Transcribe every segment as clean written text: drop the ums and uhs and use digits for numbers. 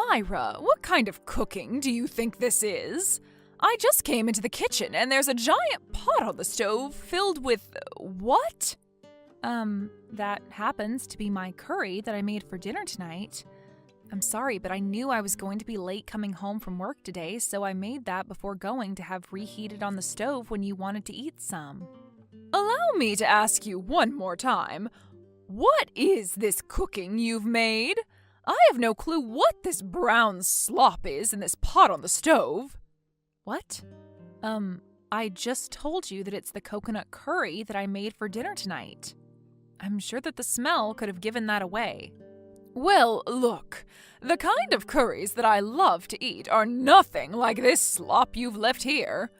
Myra, what kind of cooking do you think this is? I just came into the kitchen and there's a giant pot on the stove filled with what? That happens to be my curry that I made for dinner tonight. I'm sorry, but I knew I was going to be late coming home from work today, so I made that before going to have reheated on the stove when you wanted to eat some. Allow me to ask you one more time. What is this cooking you've made? I have no clue what this brown slop is in this pot on the stove. What? I just told you that it's the coconut curry that I made for dinner tonight. I'm sure that the smell could have given that away. Well, look, the kind of curries that I love to eat are nothing like this slop you've left here.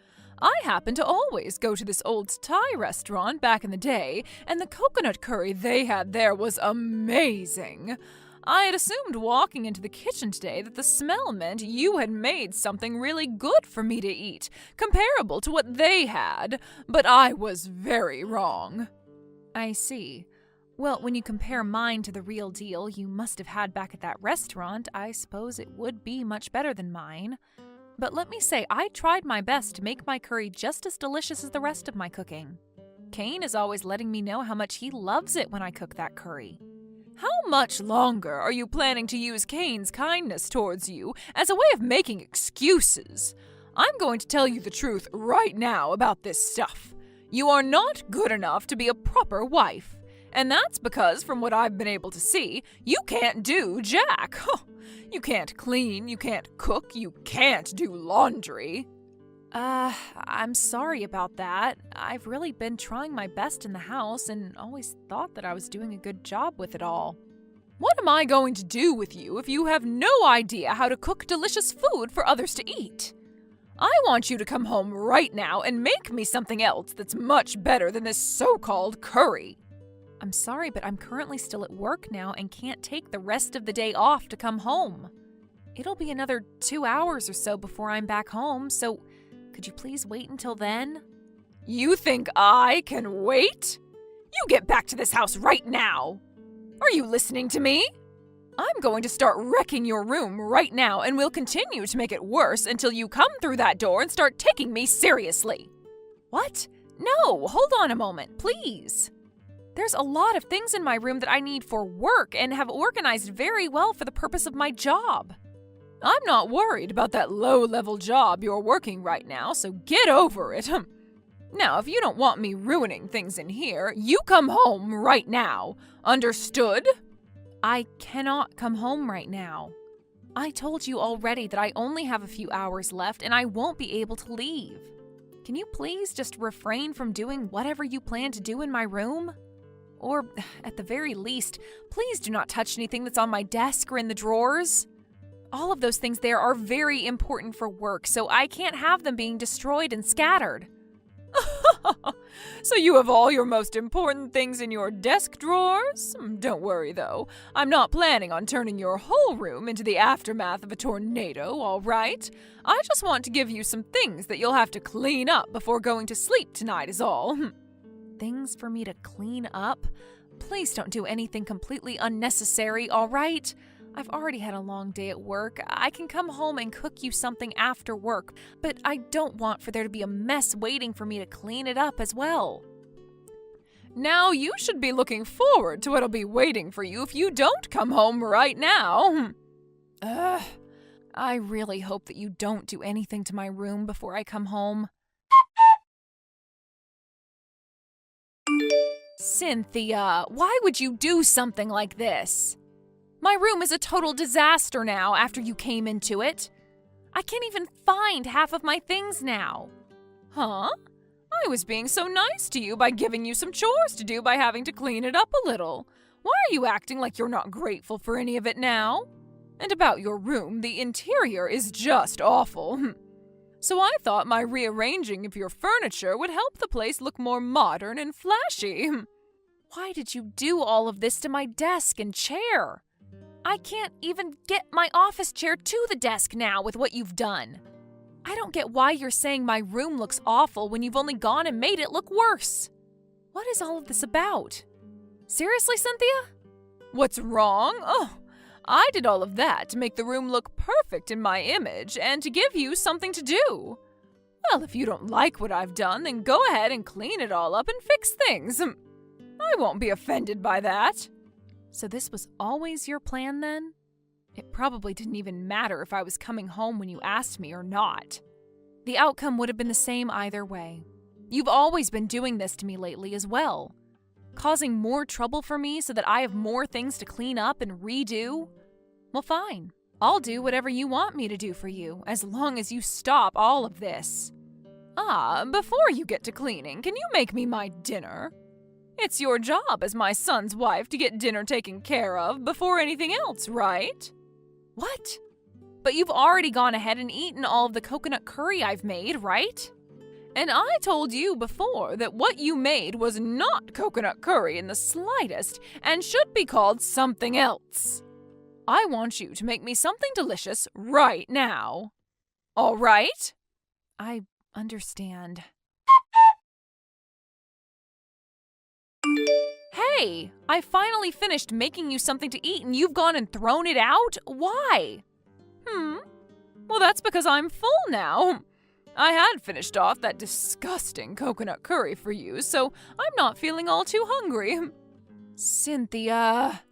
I happen to always go to this old Thai restaurant back in the day, and the coconut curry they had there was amazing. I had assumed walking into the kitchen today that the smell meant you had made something really good for me to eat, comparable to what they had, but I was very wrong. I see. Well, when you compare mine to the real deal you must have had back at that restaurant, I suppose it would be much better than mine. But let me say, I tried my best to make my curry just as delicious as the rest of my cooking. Kane is always letting me know how much he loves it when I cook that curry. How much longer are you planning to use Kane's kindness towards you as a way of making excuses? I'm going to tell you the truth right now about this stuff. You are not good enough to be a proper wife. And that's because, from what I've been able to see, you can't do jack. You can't clean, you can't cook, you can't do laundry. I'm sorry about that. I've really been trying my best in the house and always thought that I was doing a good job with it all. What am I going to do with you if you have no idea how to cook delicious food for others to eat? I want you to come home right now and make me something else that's much better than this so-called curry. I'm sorry, but I'm currently still at work now and can't take the rest of the day off to come home. It'll be another 2 hours or so before I'm back home, so could you please wait until then? You think I can wait? You get back to this house right now! Are you listening to me? I'm going to start wrecking your room right now, and we'll continue to make it worse until you come through that door and start taking me seriously. What? No, hold on a moment, please. There's a lot of things in my room that I need for work and have organized very well for the purpose of my job. I'm not worried about that low-level job you're working right now, so get over it. Now, if you don't want me ruining things in here, you come home right now. Understood? I cannot come home right now. I told you already that I only have a few hours left and I won't be able to leave. Can you please just refrain from doing whatever you plan to do in my room? Or, at the very least, please do not touch anything that's on my desk or in the drawers. All of those things there are very important for work, so I can't have them being destroyed and scattered. So you have all your most important things in your desk drawers? Don't worry, though. I'm not planning on turning your whole room into the aftermath of a tornado, all right? I just want to give you some things that you'll have to clean up before going to sleep tonight is all. Things for me to clean up? Please don't do anything completely unnecessary, all right? I've already had a long day at work. I can come home and cook you something after work, but I don't want for there to be a mess waiting for me to clean it up as well. Now you should be looking forward to what'll be waiting for you if you don't come home right now. I really hope that you don't do anything to my room before I come home. Cynthia, why would you do something like this? My room is a total disaster now after you came into it. I can't even find half of my things now. Huh? I was being so nice to you by giving you some chores to do by having to clean it up a little. Why are you acting like you're not grateful for any of it now? And about your room, the interior is just awful. So I thought my rearranging of your furniture would help the place look more modern and flashy. Why did you do all of this to my desk and chair? I can't even get my office chair to the desk now with what you've done. I don't get why you're saying my room looks awful when you've only gone and made it look worse. What is all of this about? Seriously, Cynthia? What's wrong? Oh, I did all of that to make the room look perfect in my image and to give you something to do. Well, if you don't like what I've done, then go ahead and clean it all up and fix things. I won't be offended by that. So this was always your plan then? It probably didn't even matter if I was coming home when you asked me or not. The outcome would have been the same either way. You've always been doing this to me lately as well. Causing more trouble for me so that I have more things to clean up and redo? Well, fine. I'll do whatever you want me to do for you, as long as you stop all of this. Before you get to cleaning, can you make me my dinner? It's your job as my son's wife to get dinner taken care of before anything else, right? What? But you've already gone ahead and eaten all of the coconut curry I've made, right? And I told you before that what you made was not coconut curry in the slightest and should be called something else. I want you to make me something delicious right now. All right? I understand. Hey, I finally finished making you something to eat and you've gone and thrown it out? Why? Well, that's because I'm full now. I had finished off that disgusting coconut curry for you, so I'm not feeling all too hungry. Cynthia,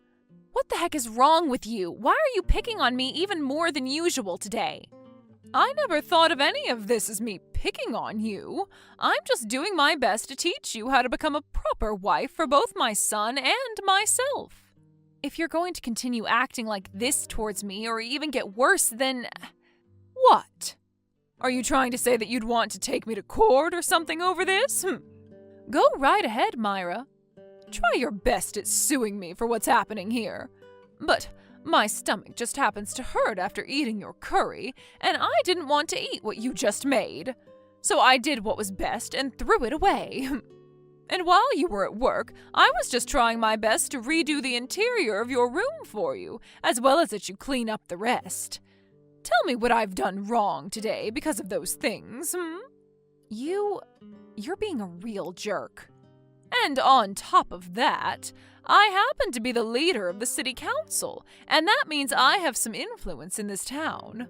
what the heck is wrong with you? Why are you picking on me even more than usual today? I never thought of any of this as me picking on you. I'm just doing my best to teach you how to become a proper wife for both my son and myself. If you're going to continue acting like this towards me or even get worse, then... What? Are you trying to say that you'd want to take me to court or something over this? Go right ahead, Myra. Try your best at suing me for what's happening here. But my stomach just happens to hurt after eating your curry, and I didn't want to eat what you just made. So I did what was best and threw it away. And while you were at work, I was just trying my best to redo the interior of your room for you, as well as that you clean up the rest. Tell me what I've done wrong today because of those things, You're being a real jerk. And on top of that, I happen to be the leader of the city council, and that means I have some influence in this town.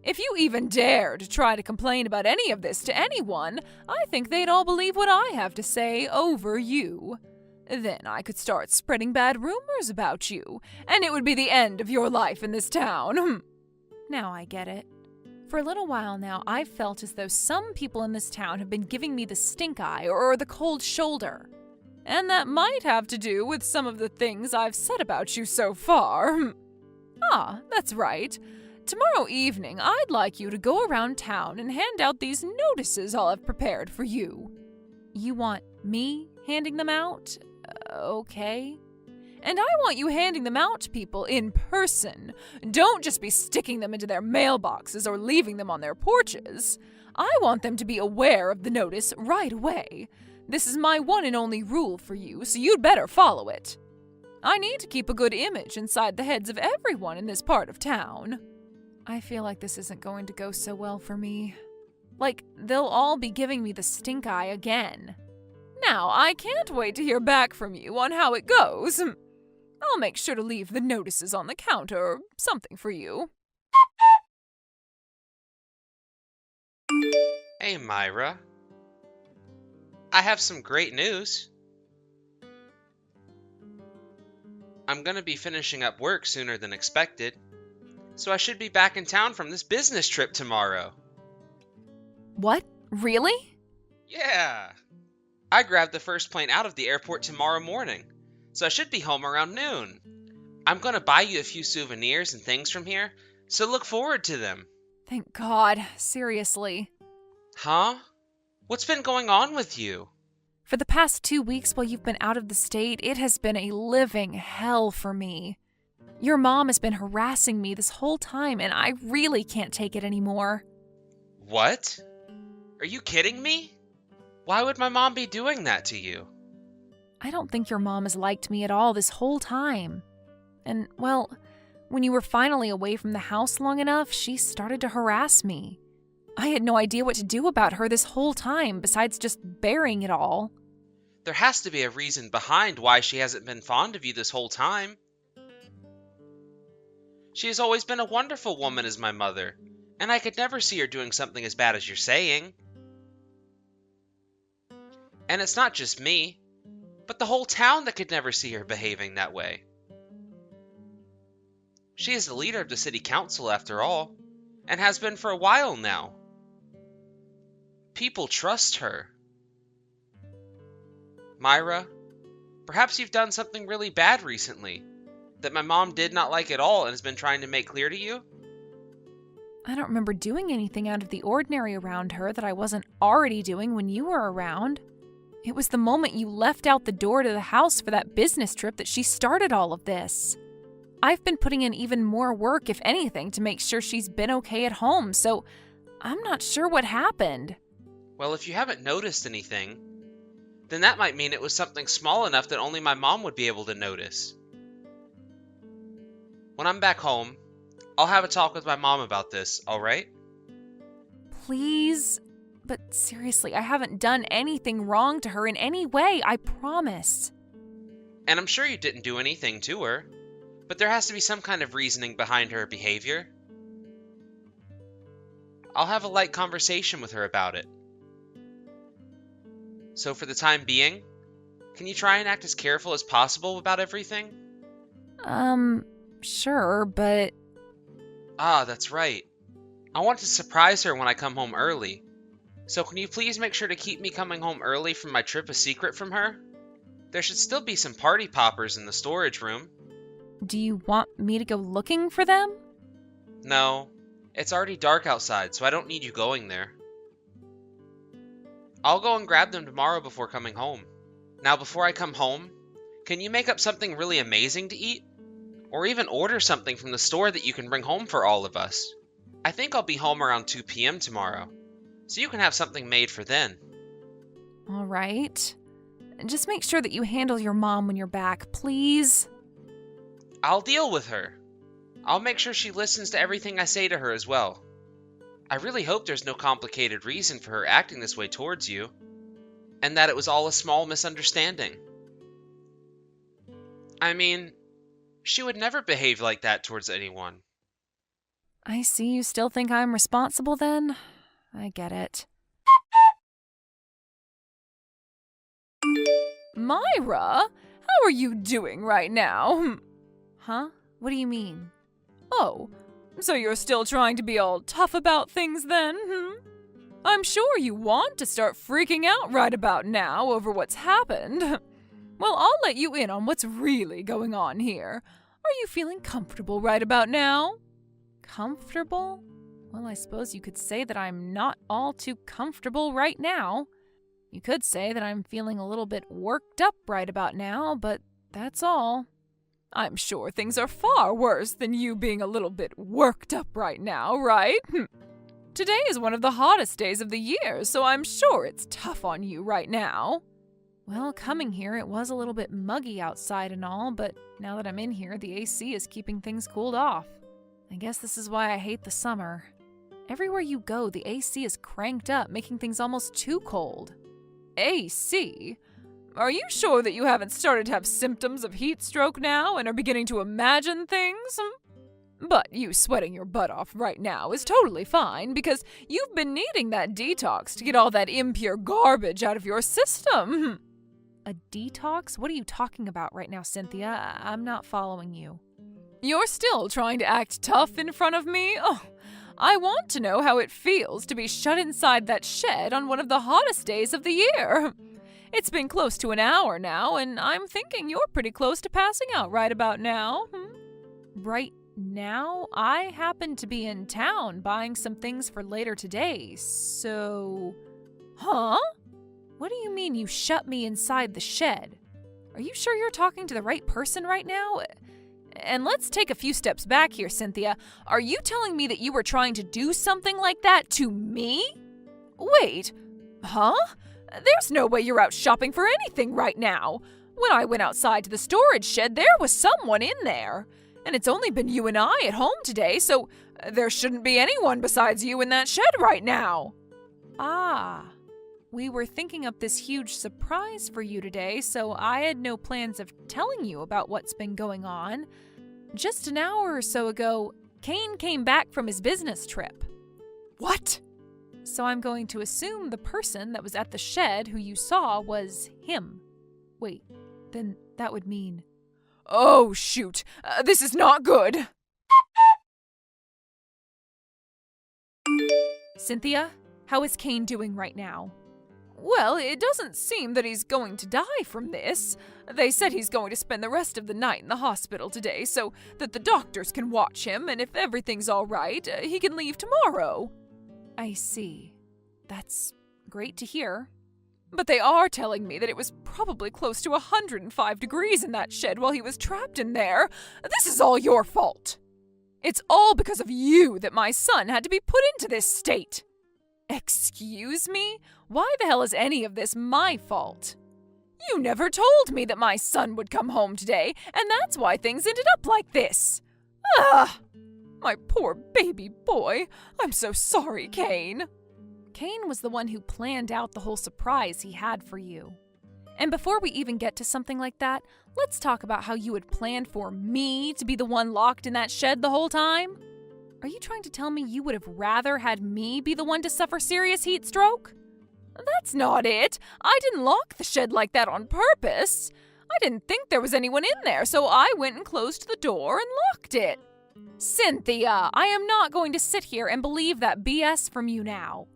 If you even dare to try to complain about any of this to anyone, I think they'd all believe what I have to say over you. Then I could start spreading bad rumors about you, and it would be the end of your life in this town. Now I get it. For a little while now, I've felt as though some people in this town have been giving me the stink eye or the cold shoulder. And that might have to do with some of the things I've said about you so far. That's right. Tomorrow evening, I'd like you to go around town and hand out these notices I'll have prepared for you. You want me handing them out? Okay. And I want you handing them out to people in person. Don't just be sticking them into their mailboxes or leaving them on their porches. I want them to be aware of the notice right away. This is my one and only rule for you, so you'd better follow it. I need to keep a good image inside the heads of everyone in this part of town. I feel like this isn't going to go so well for me. Like, they'll all be giving me the stink eye again. Now, I can't wait to hear back from you on how it goes. I'll make sure to leave the notices on the counter or something for you. Hey, Myra. I have some great news. I'm gonna be finishing up work sooner than expected, so I should be back in town from this business trip tomorrow. What? Really? Yeah. I grabbed the first plane out of the airport tomorrow morning, so I should be home around noon. I'm gonna buy you a few souvenirs and things from here, so look forward to them. Thank God, seriously. Huh? What's been going on with you? For the past 2 weeks while you've been out of the state, it has been a living hell for me. Your mom has been harassing me this whole time, and I really can't take it anymore. What? Are you kidding me? Why would my mom be doing that to you? I don't think your mom has liked me at all this whole time. And, well, when you were finally away from the house long enough, she started to harass me. I had no idea what to do about her this whole time, besides just bearing it all. There has to be a reason behind why she hasn't been fond of you this whole time. She has always been a wonderful woman as my mother, and I could never see her doing something as bad as you're saying. And it's not just me, but the whole town that could never see her behaving that way. She is the leader of the city council after all, and has been for a while now. People trust her. Myra, perhaps you've done something really bad recently that my mom did not like at all and has been trying to make clear to you? I don't remember doing anything out of the ordinary around her that I wasn't already doing when you were around. It was the moment you left out the door to the house for that business trip that she started all of this. I've been putting in even more work, if anything, to make sure she's been okay at home, so I'm not sure what happened. Well, if you haven't noticed anything, then that might mean it was something small enough that only my mom would be able to notice. When I'm back home, I'll have a talk with my mom about this, alright? Please? But seriously, I haven't done anything wrong to her in any way, I promise. And I'm sure you didn't do anything to her, but there has to be some kind of reasoning behind her behavior. I'll have a light conversation with her about it. So for the time being, can you try and act as careful as possible about everything? Sure, but... Ah, that's right. I want to surprise her when I come home early. So can you please make sure to keep me coming home early from my trip a secret from her? There should still be some party poppers in the storage room. Do you want me to go looking for them? No, it's already dark outside, so I don't need you going there. I'll go and grab them tomorrow before coming home. Now, before I come home, can you make up something really amazing to eat? Or even order something from the store that you can bring home for all of us. I think I'll be home around 2 p.m. tomorrow, so you can have something made for then. All right. Just make sure that you handle your mom when you're back, please. I'll deal with her. I'll make sure she listens to everything I say to her as well. I really hope there's no complicated reason for her acting this way towards you, and that it was all a small misunderstanding. I mean, she would never behave like that towards anyone. I see you still think I'm responsible then. I get it. Myra, how are you doing right now? Huh? What do you mean? Oh, so you're still trying to be all tough about things then, I'm sure you want to start freaking out right about now over what's happened. Well, I'll let you in on what's really going on here. Are you feeling comfortable right about now? Comfortable? Well, I suppose you could say that I'm not all too comfortable right now. You could say that I'm feeling a little bit worked up right about now, but that's all. I'm sure things are far worse than you being a little bit worked up right now, right? Today is one of the hottest days of the year, so I'm sure it's tough on you right now. Well, coming here, it was a little bit muggy outside and all, but now that I'm in here, the AC is keeping things cooled off. I guess this is why I hate the summer. Everywhere you go, the AC is cranked up, making things almost too cold. AC? Are you sure that you haven't started to have symptoms of heat stroke now and are beginning to imagine things? But you sweating your butt off right now is totally fine because you've been needing that detox to get all that impure garbage out of your system. A detox? What are you talking about right now, Cynthia? I'm not following you. You're still trying to act tough in front of me? Oh, I want to know how it feels to be shut inside that shed on one of the hottest days of the year. It's been close to an hour now, and I'm thinking you're pretty close to passing out right about now. Right now? I happen to be in town buying some things for later today, so... Huh? What do you mean you shut me inside the shed? Are you sure you're talking to the right person right now? And let's take a few steps back here, Cynthia. Are you telling me that you were trying to do something like that to me? Wait, huh? There's no way you're out shopping for anything right now. When I went outside to the storage shed, there was someone in there. And it's only been you and I at home today, so there shouldn't be anyone besides you in that shed right now. Ah, we were thinking up this huge surprise for you today, so I had no plans of telling you about what's been going on. Just an hour or so ago, Kane came back from his business trip. What? So I'm going to assume the person that was at the shed who you saw was him. Wait, then that would mean... Oh, shoot. This is not good. Cynthia, how is Kane doing right now? Well, it doesn't seem that he's going to die from this. They said he's going to spend the rest of the night in the hospital today so that the doctors can watch him, and if everything's all right, he can leave tomorrow. I see. That's great to hear. But they are telling me that it was probably close to 105 degrees in that shed while he was trapped in there. This is all your fault. It's all because of you that my son had to be put into this state. Excuse me? Why the hell is any of this my fault? You never told me that my son would come home today, and that's why things ended up like this. Ah! My poor baby boy. I'm so sorry, Kane. Kane was the one who planned out the whole surprise he had for you. And before we even get to something like that, let's talk about how you had planned for me to be the one locked in that shed the whole time. Are you trying to tell me you would have rather had me be the one to suffer serious heat stroke? That's not it. I didn't lock the shed like that on purpose. I didn't think there was anyone in there, so I went and closed the door and locked it. Cynthia, I am not going to sit here and believe that BS from you now.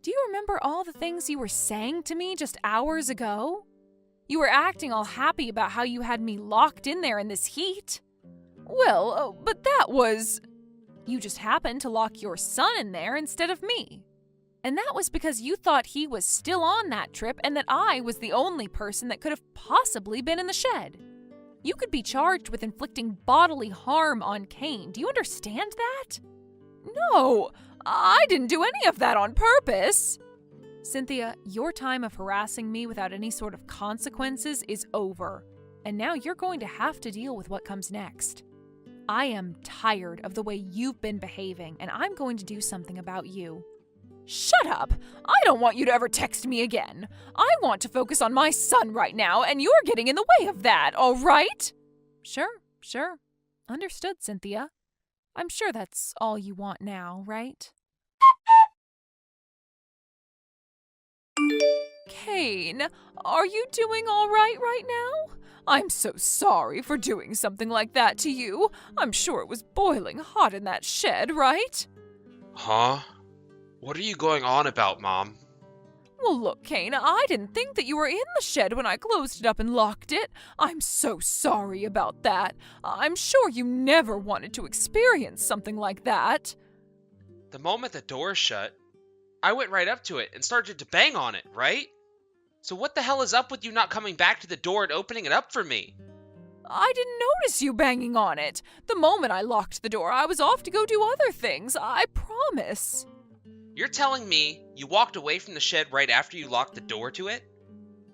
Do you remember all the things you were saying to me just hours ago? You were acting all happy about how you had me locked in there in this heat. Well, but that was... You just happened to lock your son in there instead of me. And that was because you thought he was still on that trip and that I was the only person that could have possibly been in the shed. You could be charged with inflicting bodily harm on Kane. Do you understand that? No, I didn't do any of that on purpose. Cynthia, your time of harassing me without any sort of consequences is over. And now you're going to have to deal with what comes next. I am tired of the way you've been behaving, and I'm going to do something about you. Shut up! I don't want you to ever text me again. I want to focus on my son right now, and you're getting in the way of that, all right? Sure. Understood, Cynthia. I'm sure that's all you want now, right? Kane, are you doing all right now? I'm so sorry for doing something like that to you. I'm sure it was boiling hot in that shed, right? Huh? What are you going on about, Mom? Well, look, Kane, I didn't think that you were in the shed when I closed it up and locked it. I'm so sorry about that. I'm sure you never wanted to experience something like that. The moment the door shut, I went right up to it and started to bang on it, right? So what the hell is up with you not coming back to the door and opening it up for me? I didn't notice you banging on it. The moment I locked the door, I was off to go do other things, I promise. You're telling me you walked away from the shed right after you locked the door to it?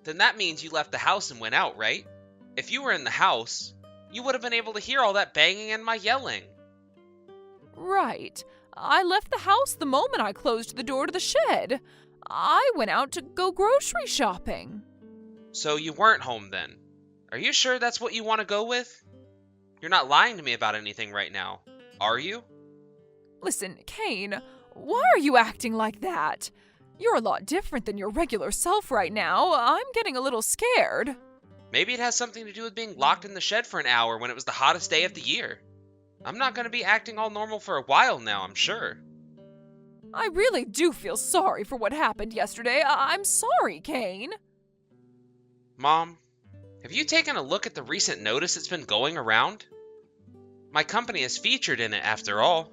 Then that means you left the house and went out, right? If you were in the house, you would have been able to hear all that banging and my yelling. Right. I left the house the moment I closed the door to the shed. I went out to go grocery shopping. So you weren't home then? Are you sure that's what you want to go with? You're not lying to me about anything right now, are you? Listen, Kane, why are you acting like that? You're a lot different than your regular self right now. I'm getting a little scared. Maybe it has something to do with being locked in the shed for an hour when it was the hottest day of the year. I'm not going to be acting all normal for a while now, I'm sure. I really do feel sorry for what happened yesterday. I'm sorry, Kane. Mom, have you taken a look at the recent notice that's been going around? My company is featured in it, after all.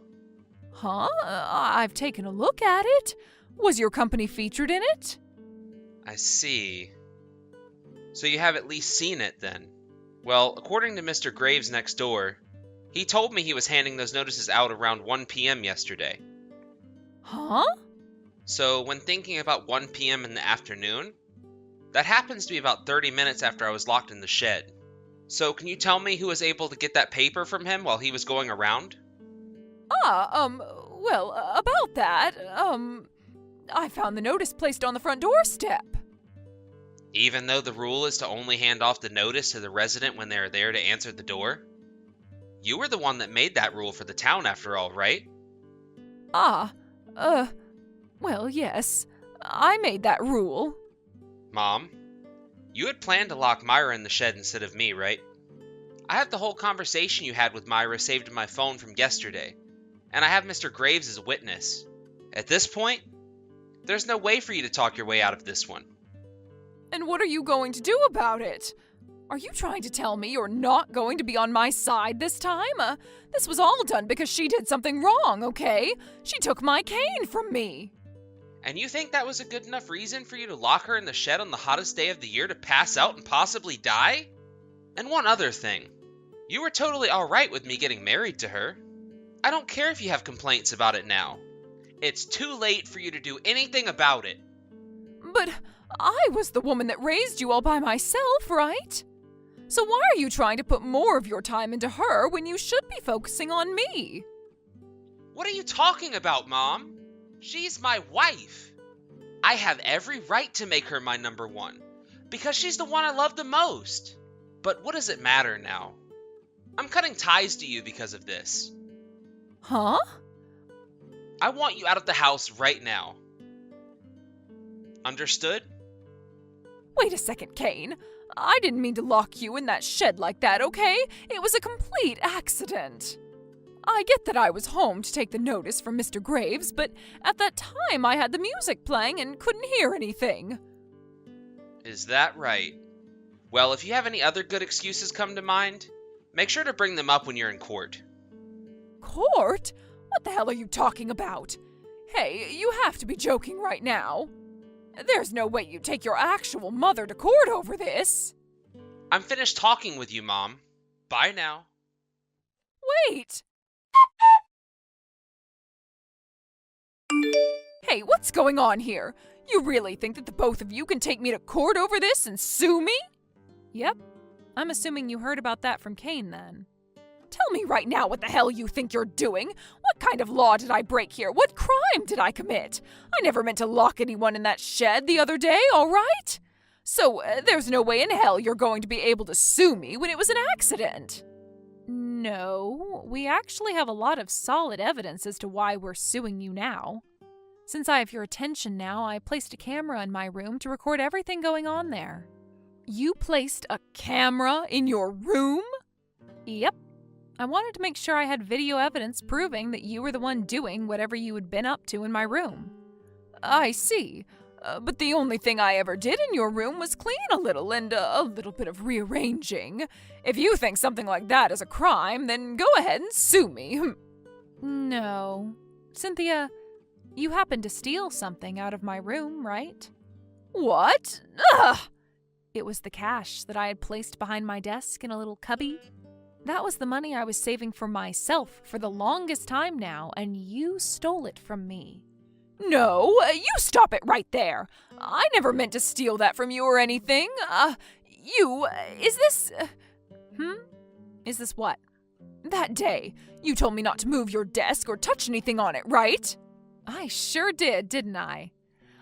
Huh? I've taken a look at it. Was your company featured in it? I see. So you have at least seen it, then. Well, according to Mr. Graves next door, he told me he was handing those notices out around 1 p.m. yesterday. Huh? So when thinking about 1 p.m. in the afternoon, that happens to be about 30 minutes after I was locked in the shed. So can you tell me who was able to get that paper from him while he was going around? Well, about that, I found the notice placed on the front doorstep. Even though the rule is to only hand off the notice to the resident when they are there to answer the door? You were the one that made that rule for the town after all, right? Ah, well, yes. I made that rule. Mom, you had planned to lock Myra in the shed instead of me, right? I have the whole conversation you had with Myra saved in my phone from yesterday, and I have Mr. Graves as a witness. At this point, there's no way for you to talk your way out of this one. And what are you going to do about it? Are you trying to tell me you're not going to be on my side this time? This was all done because she did something wrong, okay? She took my cane from me. And you think that was a good enough reason for you to lock her in the shed on the hottest day of the year to pass out and possibly die? And one other thing. You were totally alright with me getting married to her. I don't care if you have complaints about it now. It's too late for you to do anything about it. But I was the woman that raised you all by myself, right? So why are you trying to put more of your time into her when you should be focusing on me? What are you talking about, Mom? She's my wife. I have every right to make her my number one, because she's the one I love the most. But what does it matter now? I'm cutting ties to you because of this. Huh? I want you out of the house right now. Understood? Wait a second, Kane. I didn't mean to lock you in that shed like that, okay? It was a complete accident. I get that I was home to take the notice from Mr. Graves, but at that time I had the music playing and couldn't hear anything. Is that right? Well, if you have any other good excuses come to mind, make sure to bring them up when you're in court. Court? What the hell are you talking about? Hey, you have to be joking right now. There's no way you take your actual mother to court over this. I'm finished talking with you, Mom. Bye now. Wait! Hey, what's going on here? You really think that the both of you can take me to court over this and sue me? Yep. I'm assuming you heard about that from Kane then. Tell me right now what the hell you think you're doing. What kind of law did I break here? What crime did I commit? I never meant to lock anyone in that shed the other day, all right? So there's no way in hell you're going to be able to sue me when it was an accident. No, we actually have a lot of solid evidence as to why we're suing you now. Since I have your attention now, I placed a camera in my room to record everything going on there. You placed a camera in your room? Yep. I wanted to make sure I had video evidence proving that you were the one doing whatever you had been up to in my room. I see. But the only thing I ever did in your room was clean a little and a little bit of rearranging. If you think something like that is a crime, then go ahead and sue me. No. Cynthia, you happened to steal something out of my room, right? What? Ugh! It was the cash that I had placed behind my desk in a little cubby. That was the money I was saving for myself for the longest time now, and you stole it from me. No, you stop it right there. I never meant to steal that from you or anything. Is this... Is this what? That day, you told me not to move your desk or touch anything on it, right? I sure did, didn't I?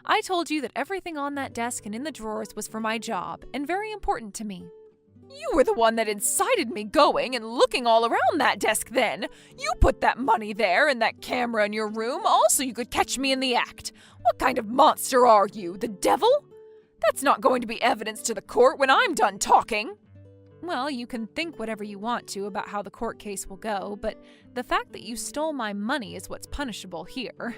I told you that everything on that desk and in the drawers was for my job and very important to me. You were the one that incited me going and looking all around that desk then. You put that money there and that camera in your room all so you could catch me in the act. What kind of monster are you, the devil? That's not going to be evidence to the court when I'm done talking. Well, you can think whatever you want to about how the court case will go, but the fact that you stole my money is what's punishable here.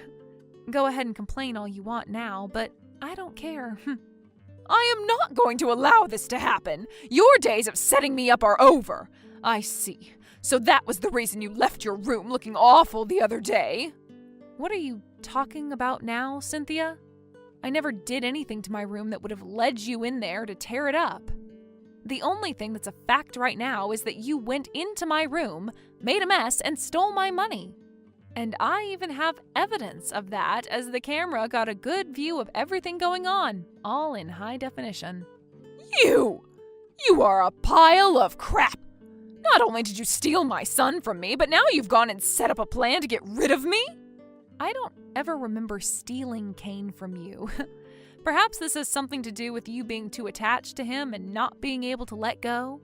Go ahead and complain all you want now, but I don't care. I am not going to allow this to happen. Your days of setting me up are over. I see. So that was the reason you left your room looking awful the other day. What are you talking about now, Cynthia? I never did anything to my room that would have led you in there to tear it up. The only thing that's a fact right now is that you went into my room, made a mess, and stole my money. And I even have evidence of that, as the camera got a good view of everything going on, all in high definition. You are a pile of crap! Not only did you steal my son from me, but now you've gone and set up a plan to get rid of me? I don't ever remember stealing Kane from you. Perhaps this has something to do with you being too attached to him and not being able to let go?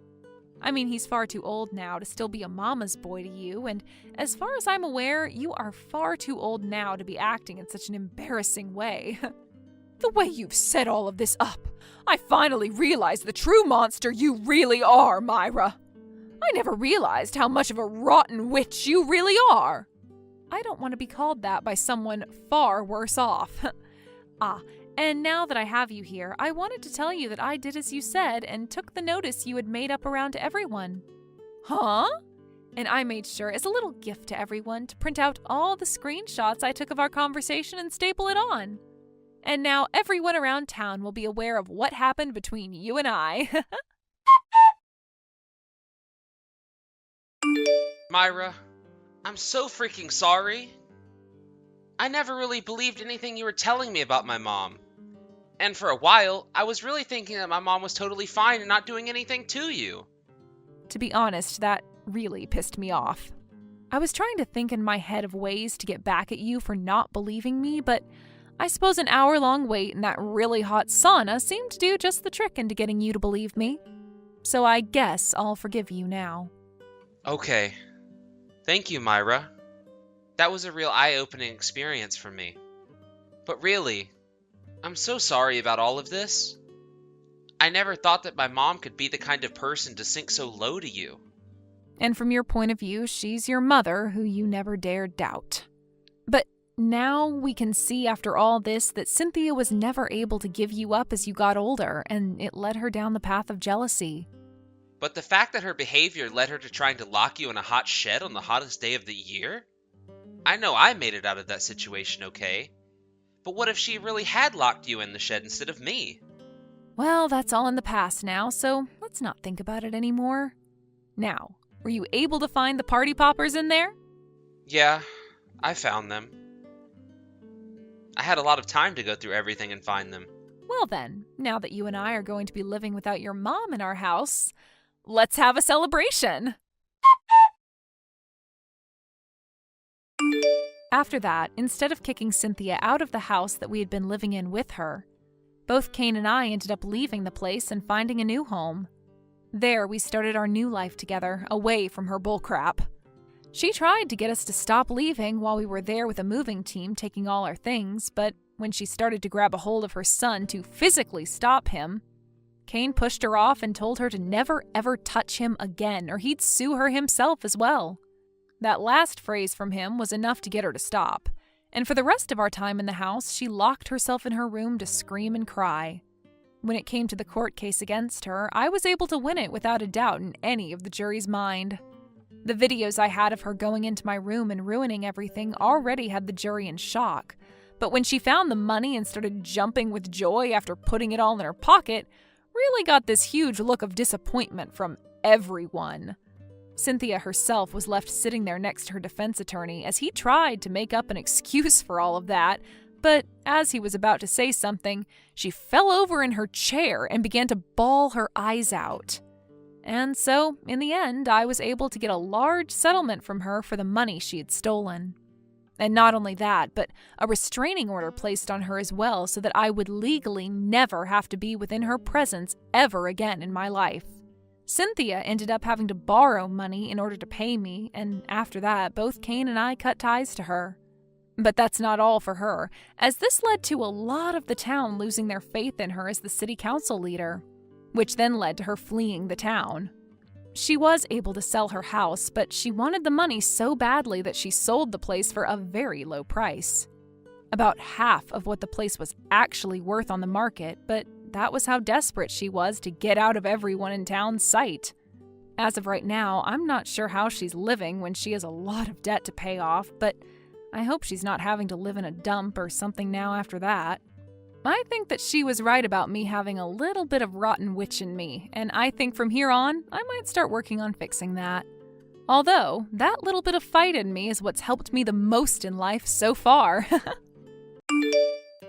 I mean, he's far too old now to still be a mama's boy to you, and as far as I'm aware, you are far too old now to be acting in such an embarrassing way. The way you've set all of this up, I finally realize the true monster you really are, Myra. I never realized how much of a rotten witch you really are. I don't want to be called that by someone far worse off. And now that I have you here, I wanted to tell you that I did as you said and took the notice you had made up around to everyone. Huh? And I made sure, as a little gift to everyone, to print out all the screenshots I took of our conversation and staple it on. And now everyone around town will be aware of what happened between you and I. Myra, I'm so freaking sorry. I never really believed anything you were telling me about my mom. And for a while, I was really thinking that my mom was totally fine and not doing anything to you. To be honest, that really pissed me off. I was trying to think in my head of ways to get back at you for not believing me, but I suppose an hour-long wait in that really hot sauna seemed to do just the trick into getting you to believe me. So I guess I'll forgive you now. Okay. Thank you, Myra. That was a real eye-opening experience for me. But really, I'm so sorry about all of this. I never thought that my mom could be the kind of person to sink so low to you. And from your point of view, she's your mother who you never dared doubt. But now we can see after all this that Cynthia was never able to give you up as you got older, and it led her down the path of jealousy. But the fact that her behavior led her to trying to lock you in a hot shed on the hottest day of the year? I know I made it out of that situation okay. But what if she really had locked you in the shed instead of me? Well, that's all in the past now, so let's not think about it anymore. Now, were you able to find the party poppers in there? Yeah, I found them. I had a lot of time to go through everything and find them. Well then, now that you and I are going to be living without your mom in our house, let's have a celebration! After that, instead of kicking Cynthia out of the house that we had been living in with her, both Kane and I ended up leaving the place and finding a new home. There, we started our new life together, away from her bullcrap. She tried to get us to stop leaving while we were there with a moving team taking all our things, but when she started to grab a hold of her son to physically stop him, Kane pushed her off and told her to never ever touch him again or he'd sue her himself as well. That last phrase from him was enough to get her to stop, and for the rest of our time in the house, she locked herself in her room to scream and cry. When it came to the court case against her, I was able to win it without a doubt in any of the jury's mind. The videos I had of her going into my room and ruining everything already had the jury in shock, but when she found the money and started jumping with joy after putting it all in her pocket, really got this huge look of disappointment from everyone. Cynthia herself was left sitting there next to her defense attorney as he tried to make up an excuse for all of that, but as he was about to say something, she fell over in her chair and began to bawl her eyes out. And so, in the end, I was able to get a large settlement from her for the money she had stolen. And not only that, but a restraining order placed on her as well so that I would legally never have to be within her presence ever again in my life. Cynthia ended up having to borrow money in order to pay me, and after that, both Kane and I cut ties to her. But that's not all for her, as this led to a lot of the town losing their faith in her as the city council leader, which then led to her fleeing the town. She was able to sell her house, but she wanted the money so badly that she sold the place for a very low price. About half of what the place was actually worth on the market, but that was how desperate she was to get out of everyone in town's sight. As of right now, I'm not sure how she's living when she has a lot of debt to pay off, but I hope she's not having to live in a dump or something now after that. I think that she was right about me having a little bit of rotten witch in me, and I think from here on, I might start working on fixing that. Although, that little bit of fight in me is what's helped me the most in life so far.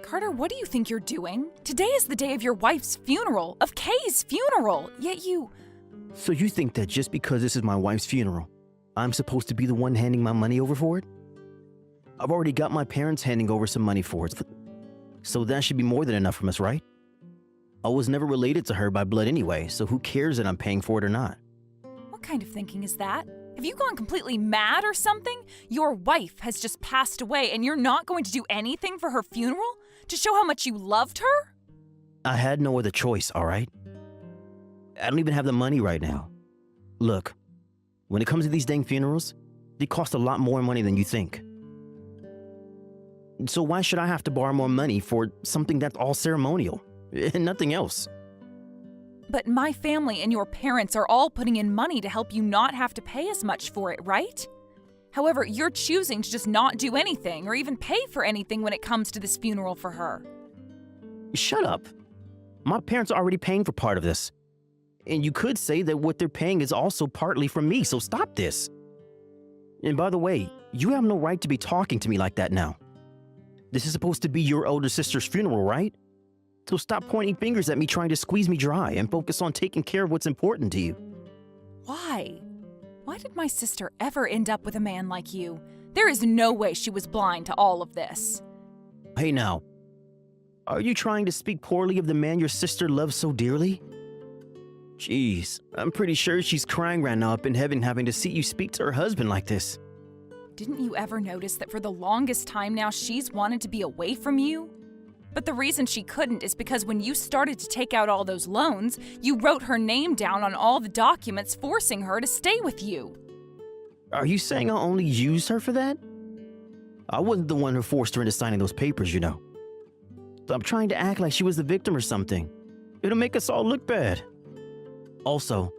Carter, what do you think you're doing? Today is the day of your wife's funeral, of Kay's funeral, yet you... So you think that just because this is my wife's funeral, I'm supposed to be the one handing my money over for it? I've already got my parents handing over some money for it, so that should be more than enough from us, right? I was never related to her by blood anyway, so who cares that I'm paying for it or not? What kind of thinking is that? Have you gone completely mad or something? Your wife has just passed away and you're not going to do anything for her funeral? To show how much you loved her? I had no other choice, all right? I don't even have the money right now. Look, when it comes to these dang funerals, they cost a lot more money than you think. So why should I have to borrow more money for something that's all ceremonial and nothing else? But my family and your parents are all putting in money to help you not have to pay as much for it, right? However, you're choosing to just not do anything or even pay for anything when it comes to this funeral for her. Shut up. My parents are already paying for part of this. And you could say that what they're paying is also partly from me, so stop this. And by the way, you have no right to be talking to me like that now. This is supposed to be your older sister's funeral, right? So stop pointing fingers at me trying to squeeze me dry and focus on taking care of what's important to you. Why? Why did my sister ever end up with a man like you? There is no way she was blind to all of this. Hey now, are you trying to speak poorly of the man your sister loves so dearly? Jeez, I'm pretty sure she's crying right now up in heaven having to see you speak to her husband like this. Didn't you ever notice that for the longest time now she's wanted to be away from you? But the reason she couldn't is because when you started to take out all those loans, you wrote her name down on all the documents forcing her to stay with you. Are you saying I'll only use her for that? I wasn't the one who forced her into signing those papers, you know. Stop trying to act like she was the victim or something. It'll make us all look bad. Also,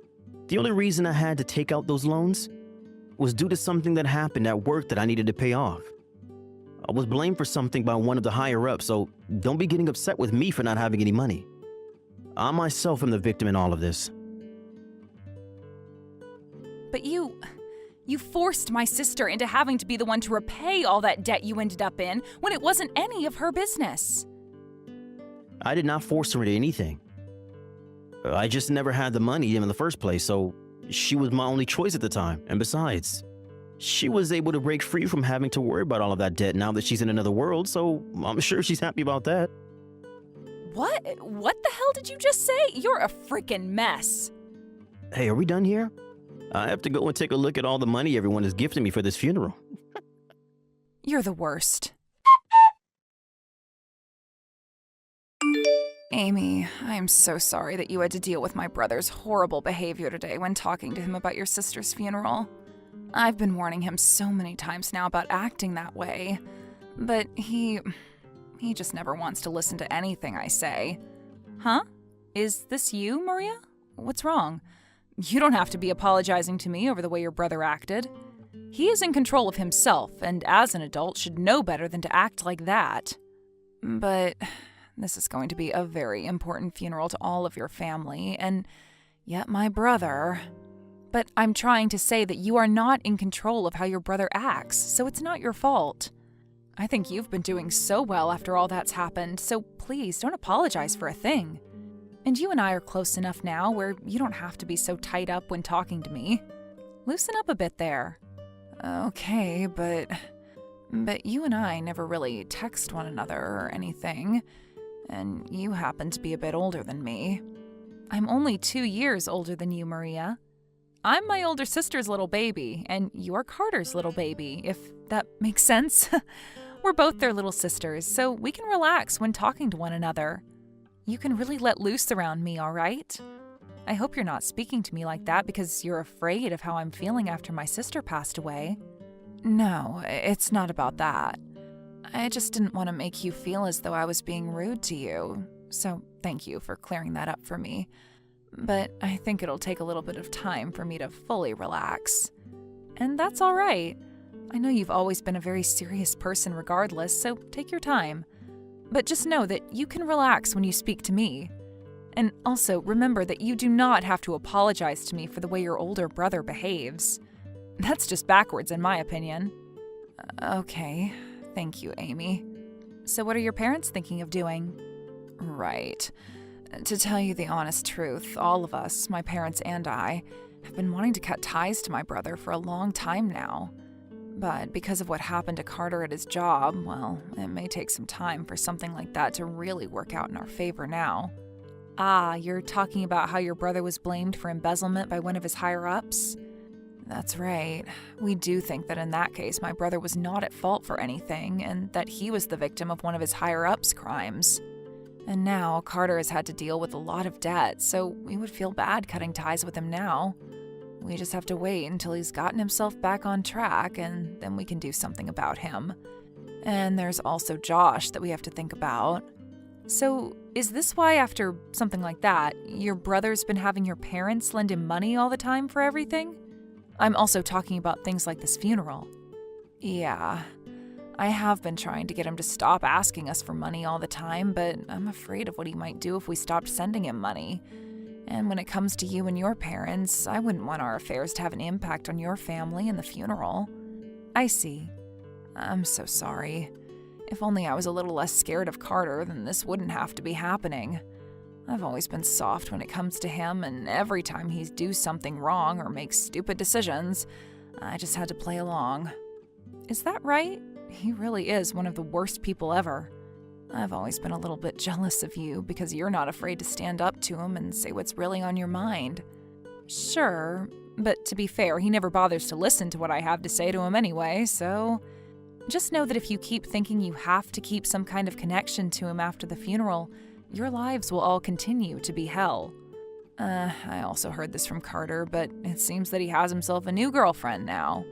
the only reason I had to take out those loans was due to something that happened at work that I needed to pay off. I was blamed for something by one of the higher-ups, so don't be getting upset with me for not having any money. I myself am the victim in all of this. But you forced my sister into having to be the one to repay all that debt you ended up in when it wasn't any of her business. I did not force her into anything. I just never had the money in the first place, so she was my only choice at the time. And besides, she was able to break free from having to worry about all of that debt now that she's in another world, so I'm sure she's happy about that. What? What the hell did you just say? You're a freaking mess. Hey, are we done here? I have to go and take a look at all the money everyone has gifted me for this funeral. You're the worst. Amy, I am so sorry that you had to deal with my brother's horrible behavior today when talking to him about your sister's funeral. I've been warning him so many times now about acting that way, but he just never wants to listen to anything I say. Huh? Is this you, Maria? What's wrong? You don't have to be apologizing to me over the way your brother acted. He is in control of himself, and as an adult should know better than to act like that. But this is going to be a very important funeral to all of your family, and yet my brother... But I'm trying to say that you are not in control of how your brother acts, so it's not your fault. I think you've been doing so well after all that's happened, so please don't apologize for a thing. And you and I are close enough now where you don't have to be so tight up when talking to me. Loosen up a bit there. Okay, but you and I never really text one another or anything, and you happen to be a bit older than me. I'm only 2 years older than you, Maria. I'm my older sister's little baby, and you're Carter's little baby, if that makes sense. We're both their little sisters, so we can relax when talking to one another. You can really let loose around me, all right? I hope you're not speaking to me like that because you're afraid of how I'm feeling after my sister passed away. No, it's not about that. I just didn't want to make you feel as though I was being rude to you, so thank you for clearing that up for me. But I think it'll take a little bit of time for me to fully relax. And that's all right. I know you've always been a very serious person regardless, so take your time. But just know that you can relax when you speak to me. And also remember that you do not have to apologize to me for the way your older brother behaves. That's just backwards in my opinion. Okay, thank you, Amy. So what are your parents thinking of doing? Right. To tell you the honest truth, all of us, my parents and I, have been wanting to cut ties to my brother for a long time now. But because of what happened to Carter at his job, well, it may take some time for something like that to really work out in our favor now. Ah, you're talking about how your brother was blamed for embezzlement by one of his higher-ups? That's right. We do think that in that case, my brother was not at fault for anything, and that he was the victim of one of his higher-ups' crimes. And now Carter has had to deal with a lot of debt, so we would feel bad cutting ties with him now. We just have to wait until he's gotten himself back on track, and then we can do something about him. And there's also Josh that we have to think about. So, is this why, after something like that, your brother's been having your parents lend him money all the time for everything? I'm also talking about things like this funeral. Yeah, I have been trying to get him to stop asking us for money all the time, but I'm afraid of what he might do if we stopped sending him money. And when it comes to you and your parents, I wouldn't want our affairs to have an impact on your family and the funeral. I see. I'm so sorry. If only I was a little less scared of Carter, then this wouldn't have to be happening. I've always been soft when it comes to him, and every time he's do something wrong or makes stupid decisions, I just had to play along. Is that right? He really is one of the worst people ever. I've always been a little bit jealous of you because you're not afraid to stand up to him and say what's really on your mind. Sure, but to be fair, he never bothers to listen to what I have to say to him anyway, so... Just know that if you keep thinking you have to keep some kind of connection to him after the funeral, your lives will all continue to be hell. I also heard this from Carter, but it seems that he has himself a new girlfriend now.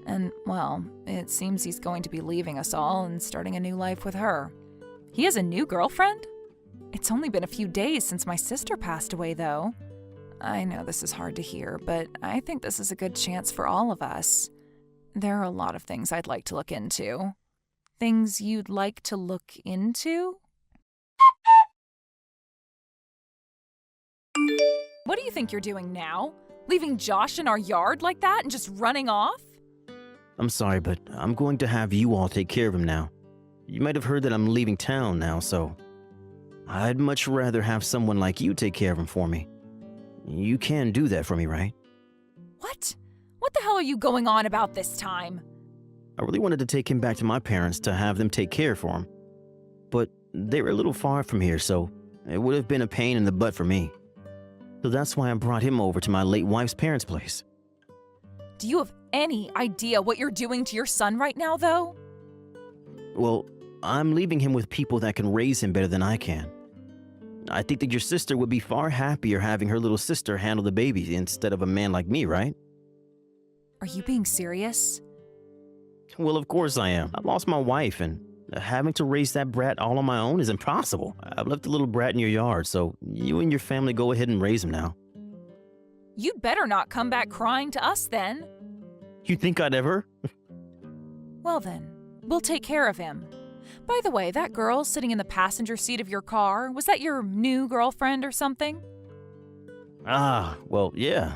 And, well, it seems he's going to be leaving us all and starting a new life with her. He has a new girlfriend? It's only been a few days since my sister passed away, though. I know this is hard to hear, but I think this is a good chance for all of us. There are a lot of things I'd like to look into. Things you'd like to look into? What do you think you're doing now? Leaving Josh in our yard like that and just running off? I'm sorry, but I'm going to have you all take care of him now. You might have heard that I'm leaving town now, so I'd much rather have someone like you take care of him for me. You can do that for me, right? What? What the hell are you going on about this time? I really wanted to take him back to my parents to have them take care for him. But they were a little far from here, so it would have been a pain in the butt for me. So that's why I brought him over to my late wife's parents' place. Do you have any idea what you're doing to your son right now, though? Well, I'm leaving him with people that can raise him better than I can. I think that your sister would be far happier having her little sister handle the baby instead of a man like me, right? Are you being serious? Well, of course I am. I lost my wife, and having to raise that brat all on my own is impossible. I've left the little brat in your yard, so you and your family go ahead and raise him now. You'd better not come back crying to us then. You think I'd ever? Well then, we'll take care of him. By the way, that girl sitting in the passenger seat of your car, was that your new girlfriend or something? Ah, well, yeah.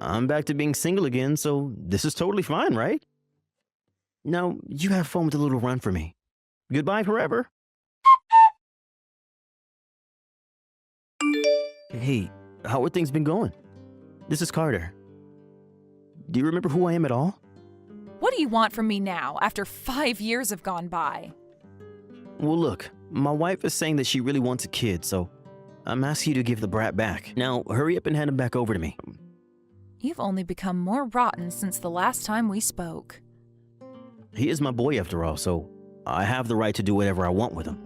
I'm back to being single again, so this is totally fine, right? Now, you have fun with a little run for me. Goodbye forever. Hey, how are things been going? This is Carter. Do you remember who I am at all? What do you want from me now, after 5 years have gone by? Well, look, my wife is saying that she really wants a kid, so I'm asking you to give the brat back. Now, hurry up and hand him back over to me. You've only become more rotten since the last time we spoke. He is my boy after all, so I have the right to do whatever I want with him.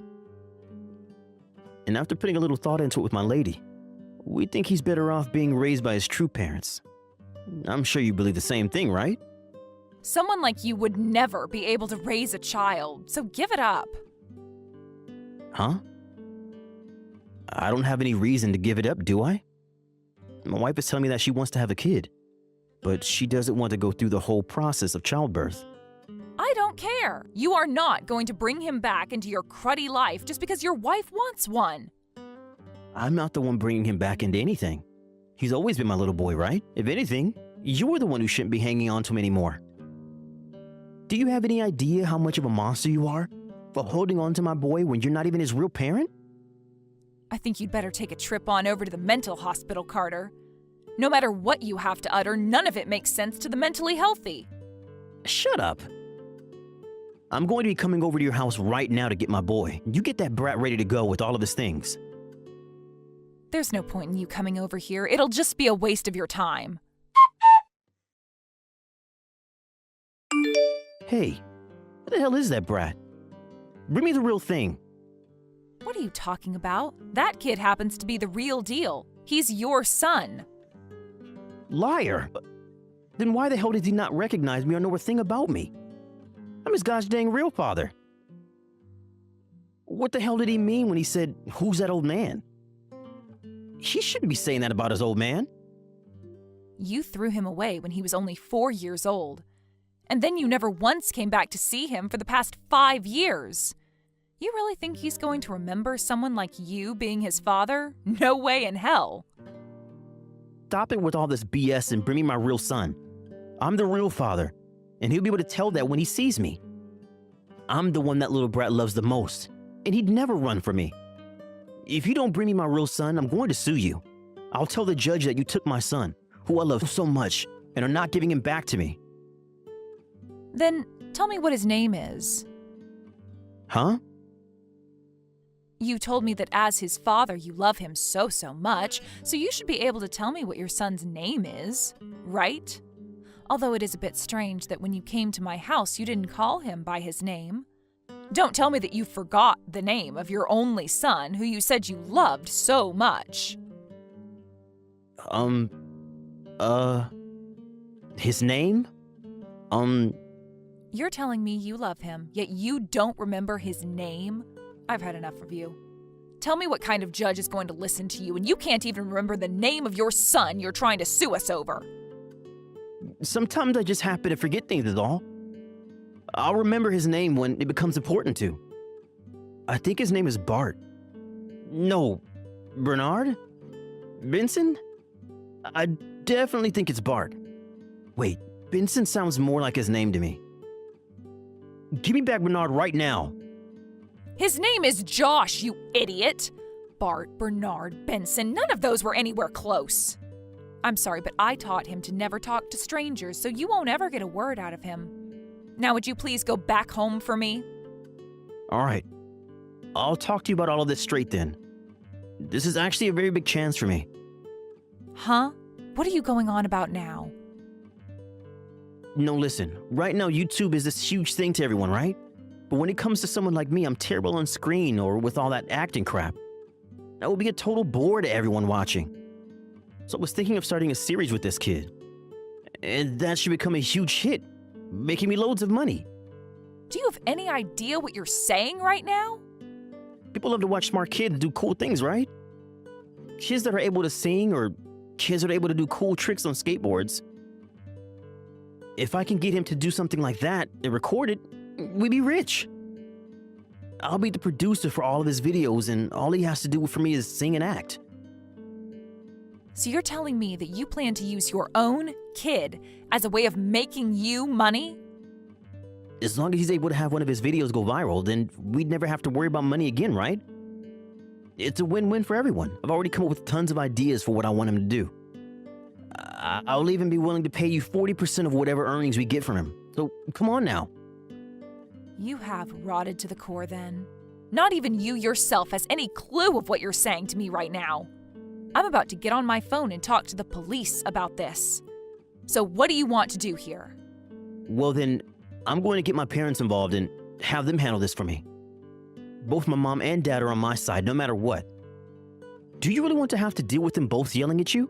And after putting a little thought into it with my lady, we think he's better off being raised by his true parents. I'm sure you believe the same thing, right? Someone like you would never be able to raise a child, so give it up. Huh? I don't have any reason to give it up, do I? My wife is telling me that she wants to have a kid, but she doesn't want to go through the whole process of childbirth. I don't care. You are not going to bring him back into your cruddy life just because your wife wants one. I'm not the one bringing him back into anything. He's always been my little boy, right? If anything, you're the one who shouldn't be hanging on to him anymore. Do you have any idea how much of a monster you are for holding on to my boy when you're not even his real parent? I think you'd better take a trip on over to the mental hospital, Carter. No matter what you have to utter, none of it makes sense to the mentally healthy. Shut up. I'm going to be coming over to your house right now to get my boy. You get that brat ready to go with all of his things. There's no point in you coming over here. It'll just be a waste of your time. Hey, what the hell is that brat? Bring me the real thing. What are you talking about? That kid happens to be the real deal. He's your son. Liar. Then why the hell did he not recognize me or know a thing about me? I'm his gosh dang real father. What the hell did he mean when he said, "Who's that old man?" He shouldn't be saying that about his old man. You threw him away when he was only 4 years old. And then you never once came back to see him for the past 5 years. You really think he's going to remember someone like you being his father? No way in hell. Stop it with all this BS and bring me my real son. I'm the real father, and he'll be able to tell that when he sees me. I'm the one that little brat loves the most, and he'd never run from me. If you don't bring me my real son, I'm going to sue you. I'll tell the judge that you took my son, who I love so much, and are not giving him back to me. Then tell me what his name is. Huh? You told me that as his father you love him so much, so you should be able to tell me what your son's name is, right? Although it is a bit strange that when you came to my house you didn't call him by his name. Don't tell me that you forgot the name of your only son who you said you loved so much. His name? You're telling me you love him, yet you don't remember his name? I've had enough of you. Tell me what kind of judge is going to listen to you, and you can't even remember the name of your son you're trying to sue us over. Sometimes I just happen to forget things is all. I'll remember his name when it becomes important to. I think his name is Bart. No, Bernard? Benson? I definitely think it's Bart. Wait, Benson sounds more like his name to me. Give me back Bernard right now. His name is Josh, you idiot! Bart, Bernard, Benson, none of those were anywhere close. I'm sorry, but I taught him to never talk to strangers, so you won't ever get a word out of him. Now would you please go back home for me? All right. I'll talk to you about all of this straight then. This is actually a very big chance for me. Huh? What are you going on about now? No, listen. Right now, YouTube is this huge thing to everyone, right? But when it comes to someone like me, I'm terrible on screen or with all that acting crap. That would be a total bore to everyone watching. So I was thinking of starting a series with this kid. And that should become a huge hit, making me loads of money. Do you have any idea what you're saying right now? People love to watch smart kids do cool things, right? Kids that are able to sing or kids that are able to do cool tricks on skateboards. If I can get him to do something like that and record it, we'd be rich. I'll be the producer for all of his videos, and all he has to do for me is sing and act. So you're telling me that you plan to use your own kid as a way of making you money? As long as he's able to have one of his videos go viral, then we'd never have to worry about money again, right? It's a win-win for everyone. I've already come up with tons of ideas for what I want him to do. I'll even be willing to pay you 40% of whatever earnings we get from him. So come on now. You have rotted to the core then. Not even you yourself has any clue of what you're saying to me right now. I'm about to get on my phone and talk to the police about this. So what do you want to do here? Well then, I'm going to get my parents involved and have them handle this for me. Both my mom and dad are on my side, no matter what. Do you really want to have to deal with them both yelling at you?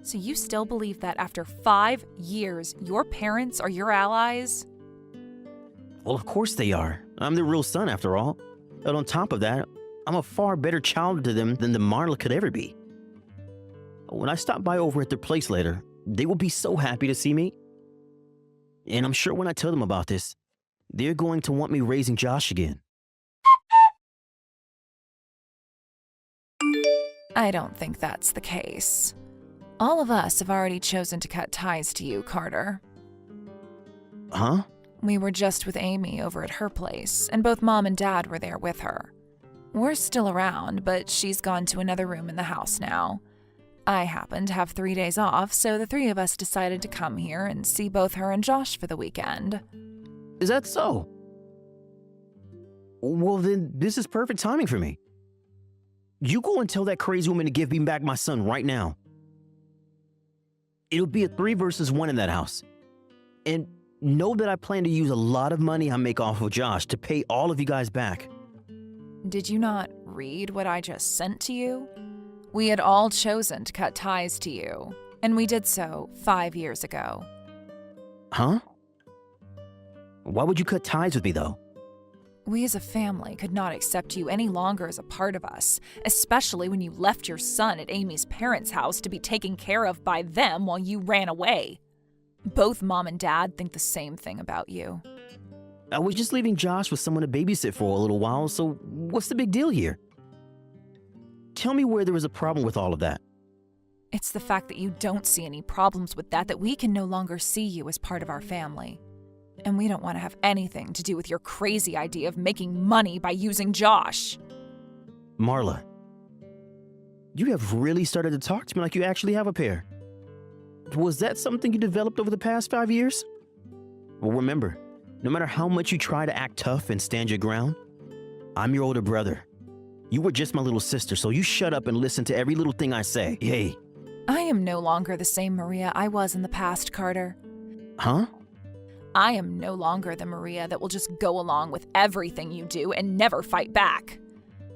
So you still believe that after 5 years, your parents are your allies? Well, of course they are. I'm their real son, after all. And on top of that, I'm a far better child to them than the Marla could ever be. When I stop by over at their place later, they will be so happy to see me. And I'm sure when I tell them about this, they're going to want me raising Josh again. I don't think that's the case. All of us have already chosen to cut ties to you, Carter. Huh? We were just with Amy over at her place, and both Mom and Dad were there with her. We're still around, but she's gone to another room in the house now. I happen to have 3 days off, so the three of us decided to come here and see both her and Josh for the weekend. Is that so? Well, then this is perfect timing for me. You go and tell that crazy woman to give me back my son right now. It'll be a 3 versus 1 in that house. And know that I plan to use a lot of money I make off of Josh to pay all of you guys back. Did you not read what I just sent to you? We had all chosen to cut ties to you, and we did so 5 years ago. Huh? Why would you cut ties with me, though? We as a family could not accept you any longer as a part of us, especially when you left your son at Amy's parents' house to be taken care of by them while you ran away. Both Mom and Dad think the same thing about you. I was just leaving Josh with someone to babysit for a little while, so what's the big deal here? Tell me where there was a problem with all of that. It's the fact that you don't see any problems with that we can no longer see you as part of our family. And we don't want to have anything to do with your crazy idea of making money by using Josh. Marla, you have really started to talk to me like you actually have a pair. Was that something you developed over the past 5 years? Well, remember, no matter how much you try to act tough and stand your ground, I'm your older brother. You were just my little sister, so you shut up and listen to every little thing I say. Hey. I am no longer the same Maria I was in the past, Carter. Huh? I am no longer the Maria that will just go along with everything you do and never fight back.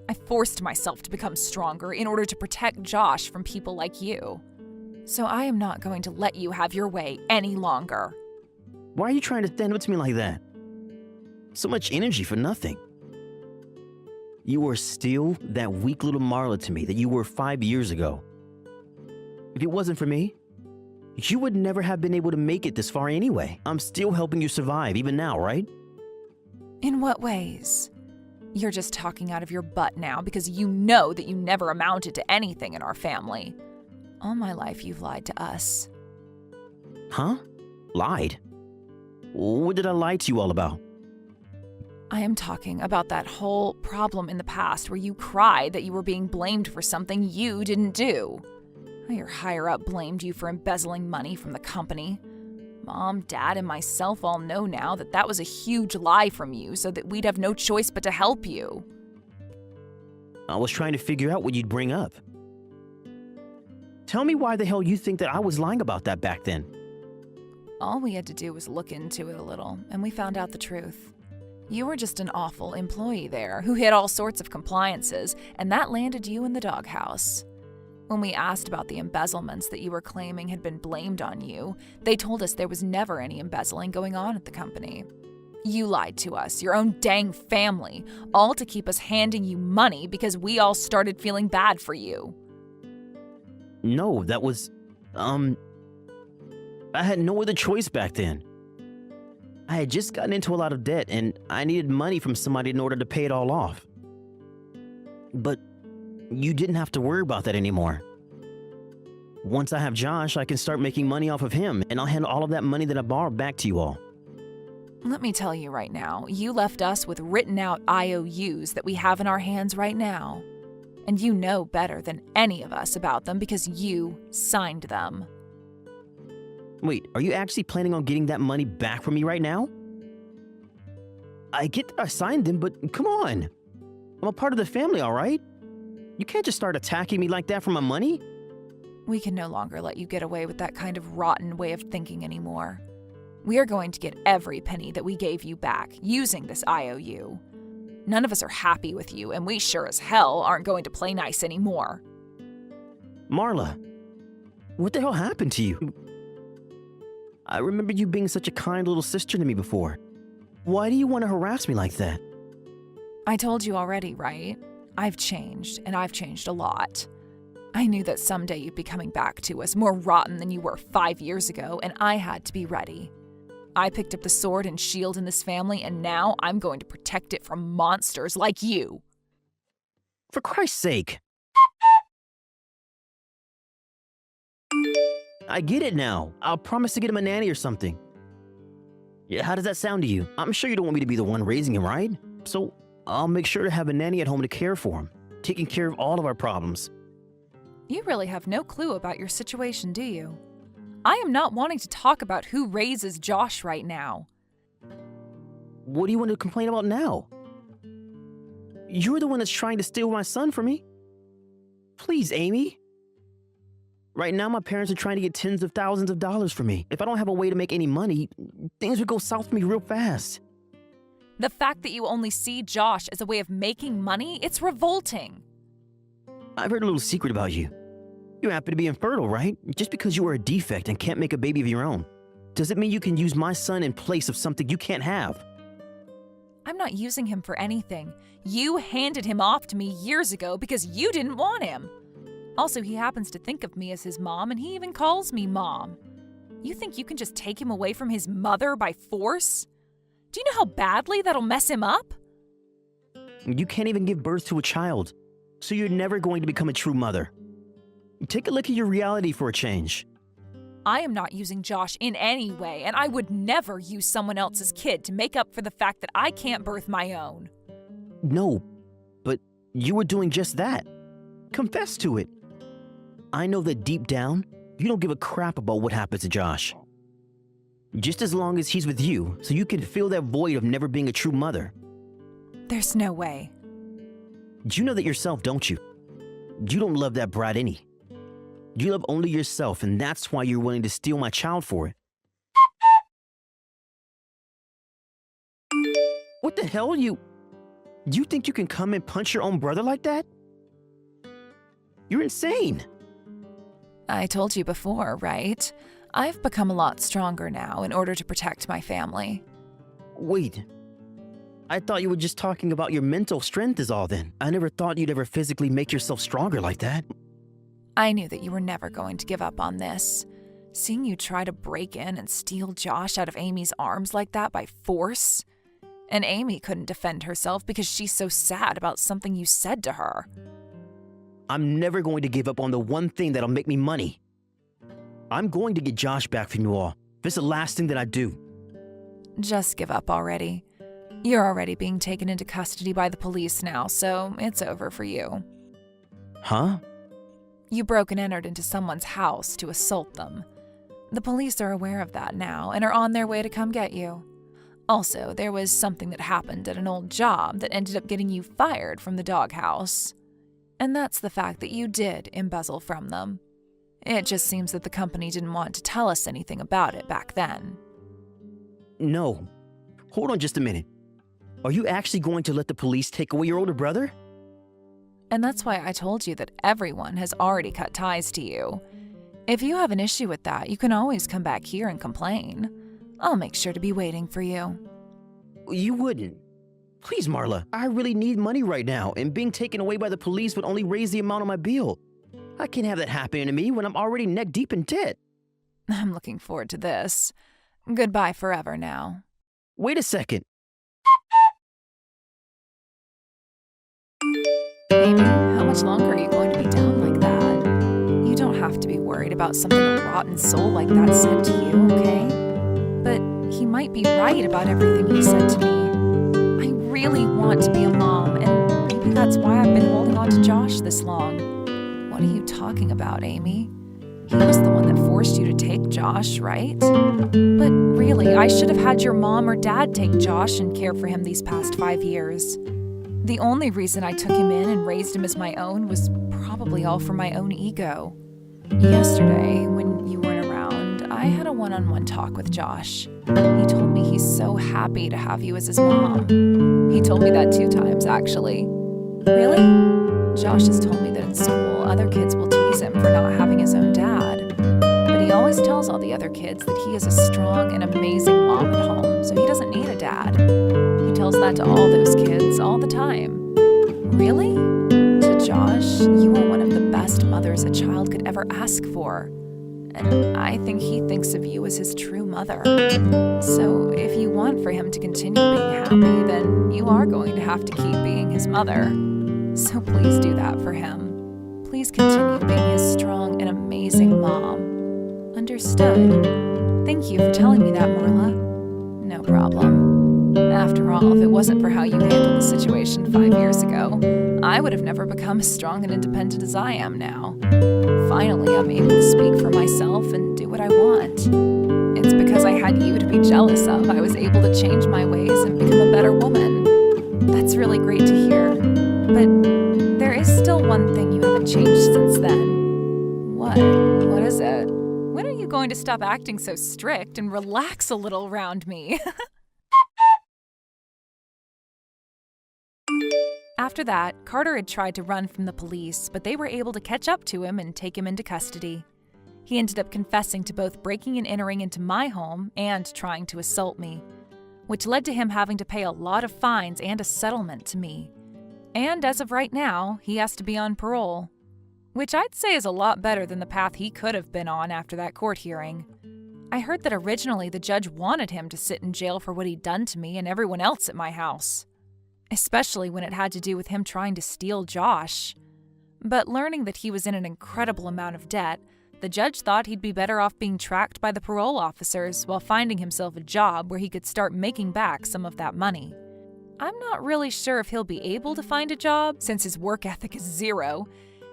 I forced myself to become stronger in order to protect Josh from people like you. So I am not going to let you have your way any longer. Why are you trying to stand up to me like that? So much energy for nothing. You are still that weak little Marla to me that you were 5 years ago. If it wasn't for me, you would never have been able to make it this far anyway. I'm still helping you survive, even now, right? In what ways? You're just talking out of your butt now because you know that you never amounted to anything in our family. All my life you've lied to us. Huh? Lied? What did I lie to you all about? I am talking about that whole problem in the past where you cried that you were being blamed for something you didn't do. Your higher-up blamed you for embezzling money from the company. Mom, Dad, and myself all know now that that was a huge lie from you so that we'd have no choice but to help you. I was trying to figure out what you'd bring up. Tell me why the hell you think that I was lying about that back then. All we had to do was look into it a little, and we found out the truth. You were just an awful employee there who hid all sorts of compliances, and that landed you in the doghouse. When we asked about the embezzlements that you were claiming had been blamed on you, they told us there was never any embezzling going on at the company. You lied to us, your own dang family, all to keep us handing you money because we all started feeling bad for you. No, that was, I had no other choice back then. I had just gotten into a lot of debt and I needed money from somebody in order to pay it all off. But you didn't have to worry about that anymore. Once I have Josh, I can start making money off of him, and I'll hand all of that money that I borrowed back to you all. Let me tell you right now, you left us with written out IOUs that we have in our hands right now. And you know better than any of us about them because you signed them. Wait, are you actually planning on getting that money back from me right now? I get that I signed them, but come on. I'm a part of the family, all right? You can't just start attacking me like that for my money. We can no longer let you get away with that kind of rotten way of thinking anymore. We are going to get every penny that we gave you back using this IOU. None of us are happy with you, and we sure as hell aren't going to play nice anymore. Marla, what the hell happened to you? I remember you being such a kind little sister to me before. Why do you want to harass me like that? I told you already, right? I've changed, and I've changed a lot. I knew that someday you'd be coming back to us, more rotten than you were 5 years ago, and I had to be ready. I picked up the sword and shield in this family, and now I'm going to protect it from monsters like you. For Christ's sake. I get it now. I'll promise to get him a nanny or something. Yeah, how does that sound to you? I'm sure you don't want me to be the one raising him, right? So I'll make sure to have a nanny at home to care for him, taking care of all of our problems. You really have no clue about your situation, do you? I am not wanting to talk about who raises Josh right now. What do you want to complain about now? You're the one that's trying to steal my son from me. Please, Amy. Right now, my parents are trying to get tens of thousands of dollars from me. If I don't have a way to make any money, things would go south for me real fast. The fact that you only see Josh as a way of making money, it's revolting. I've heard a little secret about you. You happen to be infertile, right? Just because you are a defect and can't make a baby of your own, does it mean you can use my son in place of something you can't have? I'm not using him for anything. You handed him off to me years ago because you didn't want him. Also, he happens to think of me as his mom, and he even calls me Mom. You think you can just take him away from his mother by force? Do you know how badly that'll mess him up? You can't even give birth to a child, so you're never going to become a true mother. Take a look at your reality for a change. I am not using Josh in any way, and I would never use someone else's kid to make up for the fact that I can't birth my own. No, but you were doing just that. Confess to it. I know that deep down, you don't give a crap about what happens to Josh. Just as long as he's with you, so you can fill that void of never being a true mother. There's no way. You know that yourself, don't you? You don't love that brat any. You love only yourself, and that's why you're willing to steal my child for it. What the hell, you think you can come and punch your own brother like that? You're insane. I told you before, right? I've become a lot stronger now in order to protect my family. Wait. I thought you were just talking about your mental strength is all then. I never thought you'd ever physically make yourself stronger like that. I knew that you were never going to give up on this. Seeing you try to break in and steal Josh out of Amy's arms like that by force. And Amy couldn't defend herself because she's so sad about something you said to her. I'm never going to give up on the one thing that'll make me money. I'm going to get Josh back from you all. This is the last thing that I do. Just give up already. You're already being taken into custody by the police now, so it's over for you. Huh? You broke and entered into someone's house to assault them. The police are aware of that now and are on their way to come get you. Also, there was something that happened at an old job that ended up getting you fired from the doghouse. And that's the fact that you did embezzle from them. It just seems that the company didn't want to tell us anything about it back then. No. Hold on just a minute. Are you actually going to let the police take away your older brother? And that's why I told you that everyone has already cut ties to you. If you have an issue with that, you can always come back here and complain. I'll make sure to be waiting for you. You wouldn't. Please, Marla, I really need money right now, and being taken away by the police would only raise the amount of my bill. I can't have that happening to me when I'm already neck deep in debt. I'm looking forward to this. Goodbye forever now. Wait a second. Amy, how much longer are you going to be down like that? You don't have to be worried about something a rotten soul like that said to you, okay? But he might be right about everything he said to me. I really want to be a mom, and maybe that's why I've been holding on to Josh this long. What are you talking about, Amy? He was the one that forced you to take Josh, right? But really, I should have had your mom or dad take Josh and care for him these past 5 years. The only reason I took him in and raised him as my own was probably all for my own ego. Yesterday, when you weren't around, I had a one-on-one talk with Josh. He told me he's so happy to have you as his mom. He told me that 2 times, actually. Really? Josh has told me that in school, other kids will tease him for not having his own dad. But he always tells all the other kids that he is a strong and amazing mom at home, so he doesn't need a dad. He tells that to all those kids all the time. Really? To Josh, you are one of the best mothers a child could ever ask for. And I think he thinks of you as his true mother. So if you want for him to continue being happy, then you are going to have to keep being his mother. So please do that for him. Please continue being his strong and amazing mom. Understood. Thank you for telling me that, Marla. No problem. After all, if it wasn't for how you handled the situation 5 years ago, I would have never become as strong and independent as I am now. Finally, I'm able to speak for myself and do what I want. It's because I had you to be jealous of, I was able to change my ways and become a better woman. That's really great to hear. But there is still one thing you haven't changed going to stop acting so strict and relax a little around me. After that, Carter had tried to run from the police, but they were able to catch up to him and take him into custody. He ended up confessing to both breaking and entering into my home and trying to assault me, which led to him having to pay a lot of fines and a settlement to me. And as of right now, he has to be on parole, which I'd say is a lot better than the path he could have been on after that court hearing. I heard that originally the judge wanted him to sit in jail for what he'd done to me and everyone else at my house, especially when it had to do with him trying to steal Josh. But learning that he was in an incredible amount of debt, the judge thought he'd be better off being tracked by the parole officers while finding himself a job where he could start making back some of that money. I'm not really sure if he'll be able to find a job since his work ethic is zero,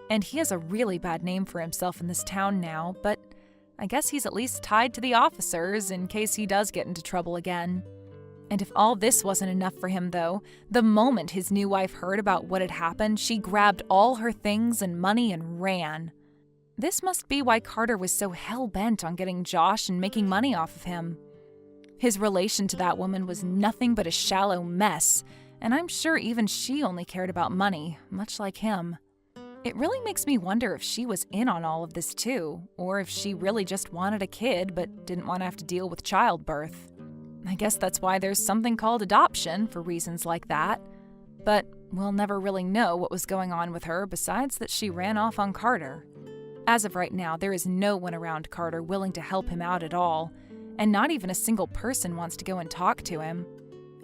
and he has a really bad name for himself in this town now, but I guess he's at least tied to the officers in case he does get into trouble again. And if all this wasn't enough for him, though, the moment his new wife heard about what had happened, she grabbed all her things and money and ran. This must be why Carter was so hell-bent on getting Josh and making money off of him. His relation to that woman was nothing but a shallow mess, and I'm sure even she only cared about money, much like him. It really makes me wonder if she was in on all of this too, or if she really just wanted a kid but didn't want to have to deal with childbirth. I guess that's why there's something called adoption for reasons like that. But we'll never really know what was going on with her besides that she ran off on Carter. As of right now, there is no one around Carter willing to help him out at all, and not even a single person wants to go and talk to him.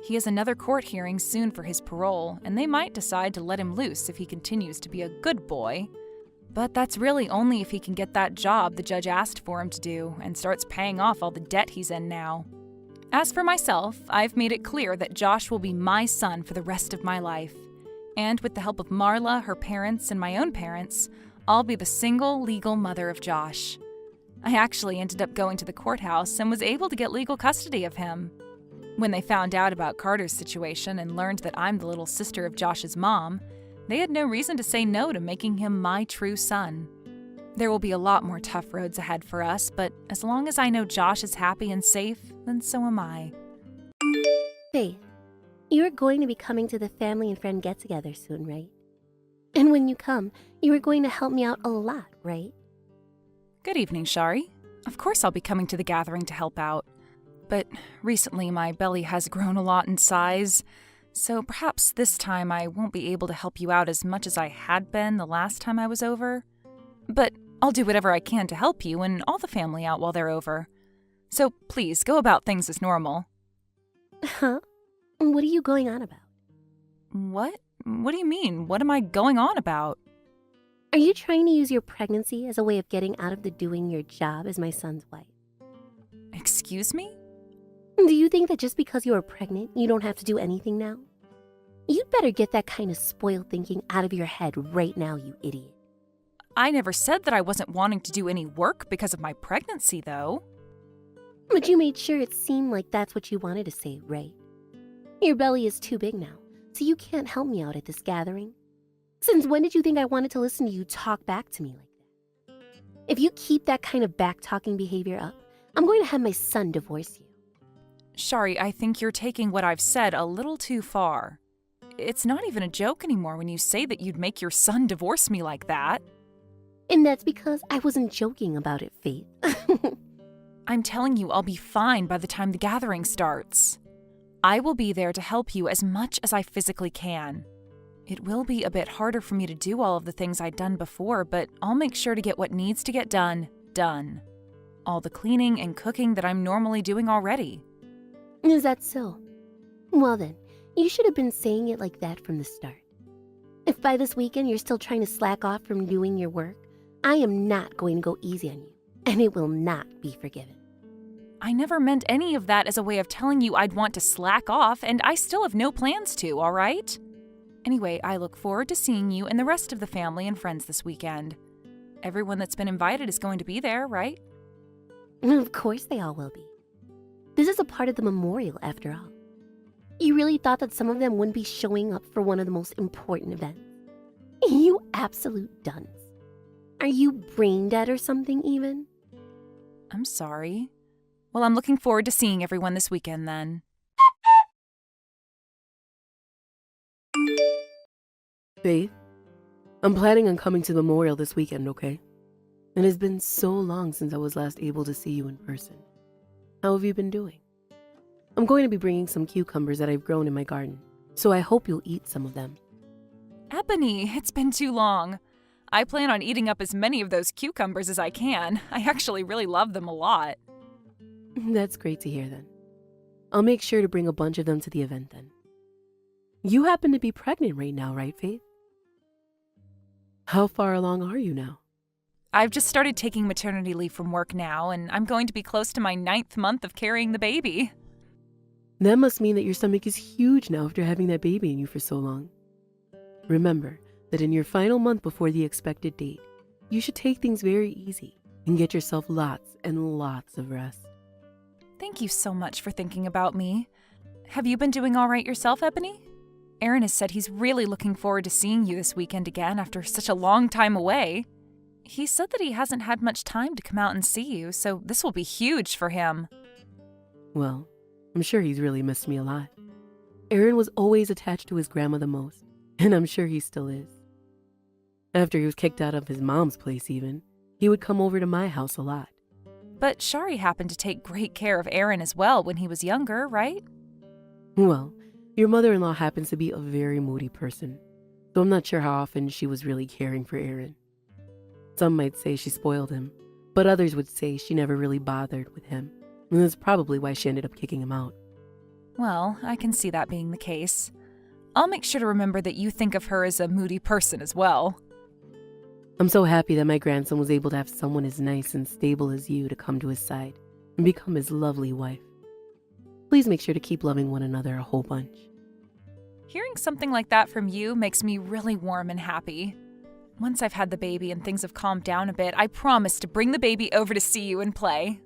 He has another court hearing soon for his parole, and they might decide to let him loose if he continues to be a good boy. But that's really only if he can get that job the judge asked for him to do and starts paying off all the debt he's in now. As for myself, I've made it clear that Josh will be my son for the rest of my life. And with the help of Marla, her parents, and my own parents, I'll be the single legal mother of Josh. I actually ended up going to the courthouse and was able to get legal custody of him. When they found out about Carter's situation and learned that I'm the little sister of Josh's mom, they had no reason to say no to making him my true son. There will be a lot more tough roads ahead for us, but as long as I know Josh is happy and safe, then so am I. Faith, you're going to be coming to the family and friend get-together soon, right? And when you come, you are going to help me out a lot, right? Good evening, Shari. Of course I'll be coming to the gathering to help out. But recently my belly has grown a lot in size, so perhaps this time I won't be able to help you out as much as I had been the last time I was over. But I'll do whatever I can to help you and all the family out while they're over. So please, go about things as normal. Huh? What are you going on about? What? What do you mean? What am I going on about? Are you trying to use your pregnancy as a way of getting out of the doing your job as my son's wife? Excuse me? Do you think that just because you are pregnant, you don't have to do anything now? You'd better get that kind of spoiled thinking out of your head right now, you idiot. I never said that I wasn't wanting to do any work because of my pregnancy, though. But you made sure it seemed like that's what you wanted to say, right? Your belly is too big now, so you can't help me out at this gathering. Since when did you think I wanted to listen to you talk back to me like that? If you keep that kind of back-talking behavior up, I'm going to have my son divorce you. Shari, I think you're taking what I've said a little too far. It's not even a joke anymore when you say that you'd make your son divorce me like that. And that's because I wasn't joking about it, Faith. I'm telling you I'll be fine by the time the gathering starts. I will be there to help you as much as I physically can. It will be a bit harder for me to do all of the things I'd done before, but I'll make sure to get what needs to get done, done. All the cleaning and cooking that I'm normally doing already. Is that so? Well then, you should have been saying it like that from the start. If by this weekend you're still trying to slack off from doing your work, I am not going to go easy on you, and it will not be forgiven. I never meant any of that as a way of telling you I'd want to slack off, and I still have no plans to, all right? Anyway, I look forward to seeing you and the rest of the family and friends this weekend. Everyone that's been invited is going to be there, right? Of course they all will be. This is a part of the memorial, after all. You really thought that some of them wouldn't be showing up for one of the most important events? You absolute dunce. Are you brain dead or something even? I'm sorry. Well, I'm looking forward to seeing everyone this weekend then. Faith, I'm planning on coming to the memorial this weekend, okay? It has been so long since I was last able to see you in person. How have you been doing? I'm going to be bringing some cucumbers that I've grown in my garden, so I hope you'll eat some of them. Ebony, it's been too long. I plan on eating up as many of those cucumbers as I can. I actually really love them a lot. That's great to hear then. I'll make sure to bring a bunch of them to the event then. You happen to be pregnant right now, right, Faith? How far along are you now? I've just started taking maternity leave from work now, and I'm going to be close to my 9th month of carrying the baby. That must mean that your stomach is huge now after having that baby in you for so long. Remember that in your final month before the expected date, you should take things very easy and get yourself lots and lots of rest. Thank you so much for thinking about me. Have you been doing all right yourself, Ebony? Aaron has said he's really looking forward to seeing you this weekend again after such a long time away. He said that he hasn't had much time to come out and see you, so this will be huge for him. Well, I'm sure he's really missed me a lot. Aaron was always attached to his grandma the most, and I'm sure he still is. After he was kicked out of his mom's place even, he would come over to my house a lot. But Shari happened to take great care of Aaron as well when he was younger, right? Well, your mother-in-law happens to be a very moody person, so I'm not sure how often she was really caring for Aaron. Some might say she spoiled him, but others would say she never really bothered with him, and that's probably why she ended up kicking him out. Well, I can see that being the case. I'll make sure to remember that you think of her as a moody person as well. I'm so happy that my grandson was able to have someone as nice and stable as you to come to his side and become his lovely wife. Please make sure to keep loving one another a whole bunch. Hearing something like that from you makes me really warm and happy. Once I've had the baby and things have calmed down a bit, I promise to bring the baby over to see you and play.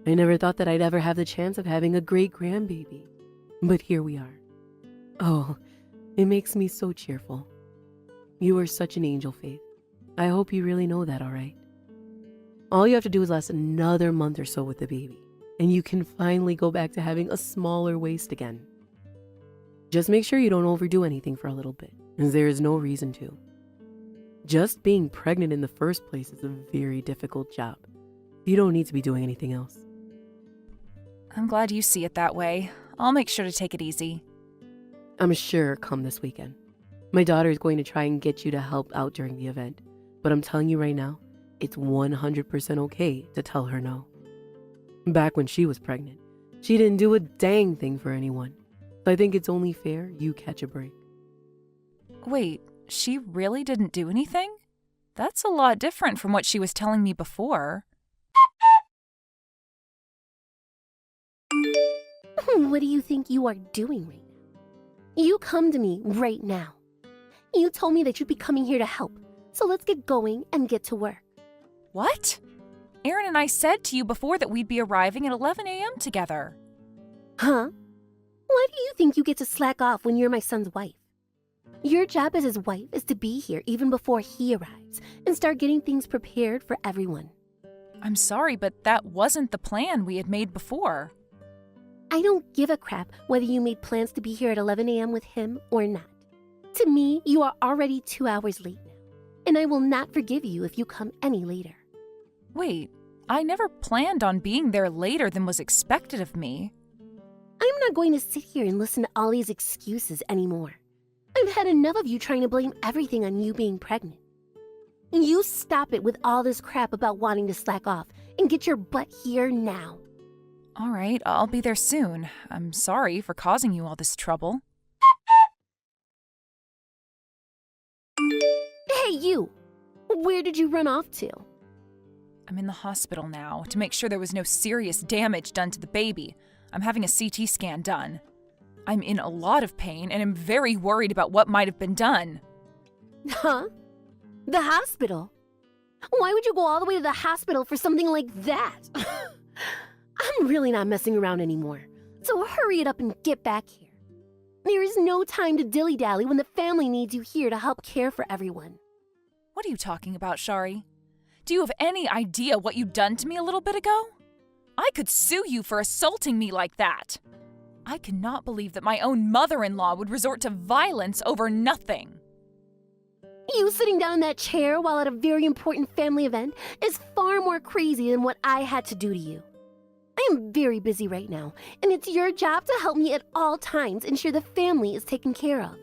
I never thought that I'd ever have the chance of having a great grandbaby, but here we are. Oh, it makes me so cheerful. You are such an angel, Faith. I hope you really know that, all right? All you have to do is last another month or so with the baby, and you can finally go back to having a smaller waist again. Just make sure you don't overdo anything for a little bit, as there is no reason to. Just being pregnant in the first place is a very difficult job. You don't need to be doing anything else. I'm glad you see it that way. I'll make sure to take it easy. I'm sure come this weekend. My daughter is going to try and get you to help out during the event, but I'm telling you right now, it's 100% okay to tell her no. Back when she was pregnant, she didn't do a dang thing for anyone. So I think it's only fair you catch a break. Wait, she really didn't do anything? That's a lot different from what she was telling me before. What do you think you are doing right now? You come to me right now. You told me that you'd be coming here to help, so let's get going and get to work. What? Aaron and I said to you before that we'd be arriving at 11 a.m. together. Huh? Why do you think you get to slack off when you're my son's wife? Your job as his wife is to be here even before he arrives and start getting things prepared for everyone. I'm sorry, but that wasn't the plan we had made before. I don't give a crap whether you made plans to be here at 11 a.m. with him or not. To me, you are already 2 hours late now, and I will not forgive you if you come any later. Wait, I never planned on being there later than was expected of me. I'm not going to sit here and listen to all these excuses anymore. I've had enough of you trying to blame everything on you being pregnant. You stop it with all this crap about wanting to slack off and get your butt here now. All right, I'll be there soon. I'm sorry for causing you all this trouble. Hey, you! Where did you run off to? I'm in the hospital now to make sure there was no serious damage done to the baby. I'm having a CT scan done. I'm in a lot of pain and am very worried about what might have been done. Huh? The hospital? Why would you go all the way to the hospital for something like that? I'm really not messing around anymore, so hurry it up and get back here. There is no time to dilly-dally when the family needs you here to help care for everyone. What are you talking about, Shari? Do you have any idea what you done to me a little bit ago? I could sue you for assaulting me like that. I cannot believe that my own mother-in-law would resort to violence over nothing. You sitting down in that chair while at a very important family event is far more crazy than what I had to do to you. I am very busy right now, and it's your job to help me at all times ensure the family is taken care of.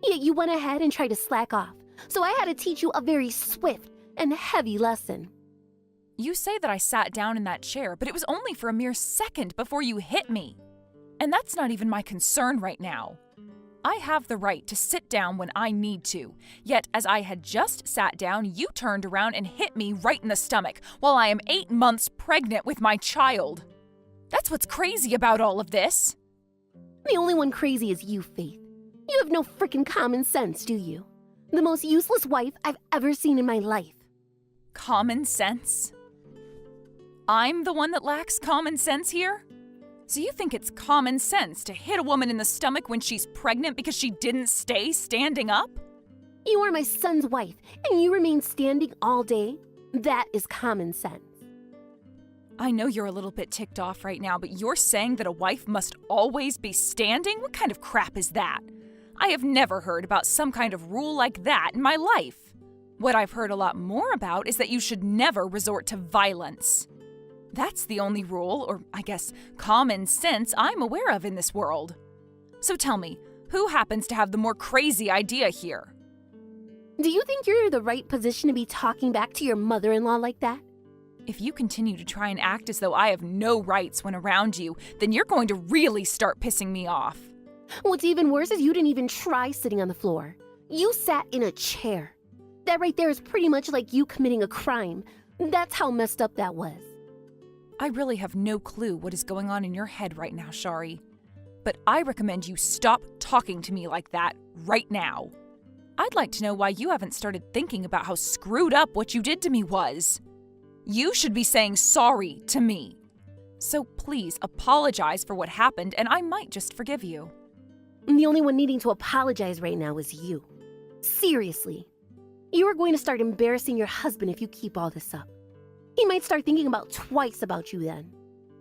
Yet you went ahead and tried to slack off, so I had to teach you a very swift and heavy lesson. You say that I sat down in that chair, but it was only for a mere second before you hit me. And that's not even my concern right now. I have the right to sit down when I need to, yet as I had just sat down, you turned around and hit me right in the stomach while I am 8 months pregnant with my child. That's what's crazy about all of this. The only one crazy is you, Faith. You have no frickin' common sense, do you? The most useless wife I've ever seen in my life. Common sense? I'm the one that lacks common sense here? So you think it's common sense to hit a woman in the stomach when she's pregnant because she didn't stay standing up? You are my son's wife, and you remain standing all day? That is common sense. I know you're a little bit ticked off right now, but you're saying that a wife must always be standing? What kind of crap is that? I have never heard about some kind of rule like that in my life. What I've heard a lot more about is that you should never resort to violence. That's the only rule, or I guess common sense, I'm aware of in this world. So tell me, who happens to have the more crazy idea here? Do you think you're in the right position to be talking back to your mother-in-law like that? If you continue to try and act as though I have no rights when around you, then you're going to really start pissing me off. What's even worse is you didn't even try sitting on the floor. You sat in a chair. That right there is pretty much like you committing a crime. That's how messed up that was. I really have no clue what is going on in your head right now, Shari. But I recommend you stop talking to me like that right now. I'd like to know why you haven't started thinking about how screwed up what you did to me was. You should be saying sorry to me. So please apologize for what happened and I might just forgive you. The only one needing to apologize right now is you. Seriously. You are going to start embarrassing your husband if you keep all this up. He might start thinking about twice about you then.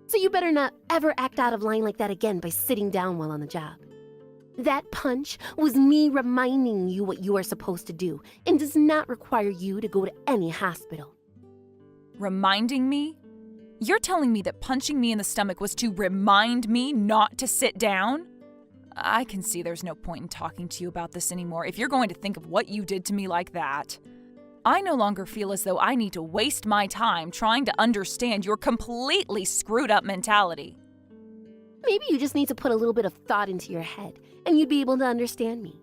So you better not ever act out of line like that again by sitting down while on the job. That punch was me reminding you what you are supposed to do and does not require you to go to any hospital. Reminding me? You're telling me that punching me in the stomach was to remind me not to sit down? I can see there's no point in talking to you about this anymore if you're going to think of what you did to me like that. I no longer feel as though I need to waste my time trying to understand your completely screwed up mentality. Maybe you just need to put a little bit of thought into your head and you'd be able to understand me.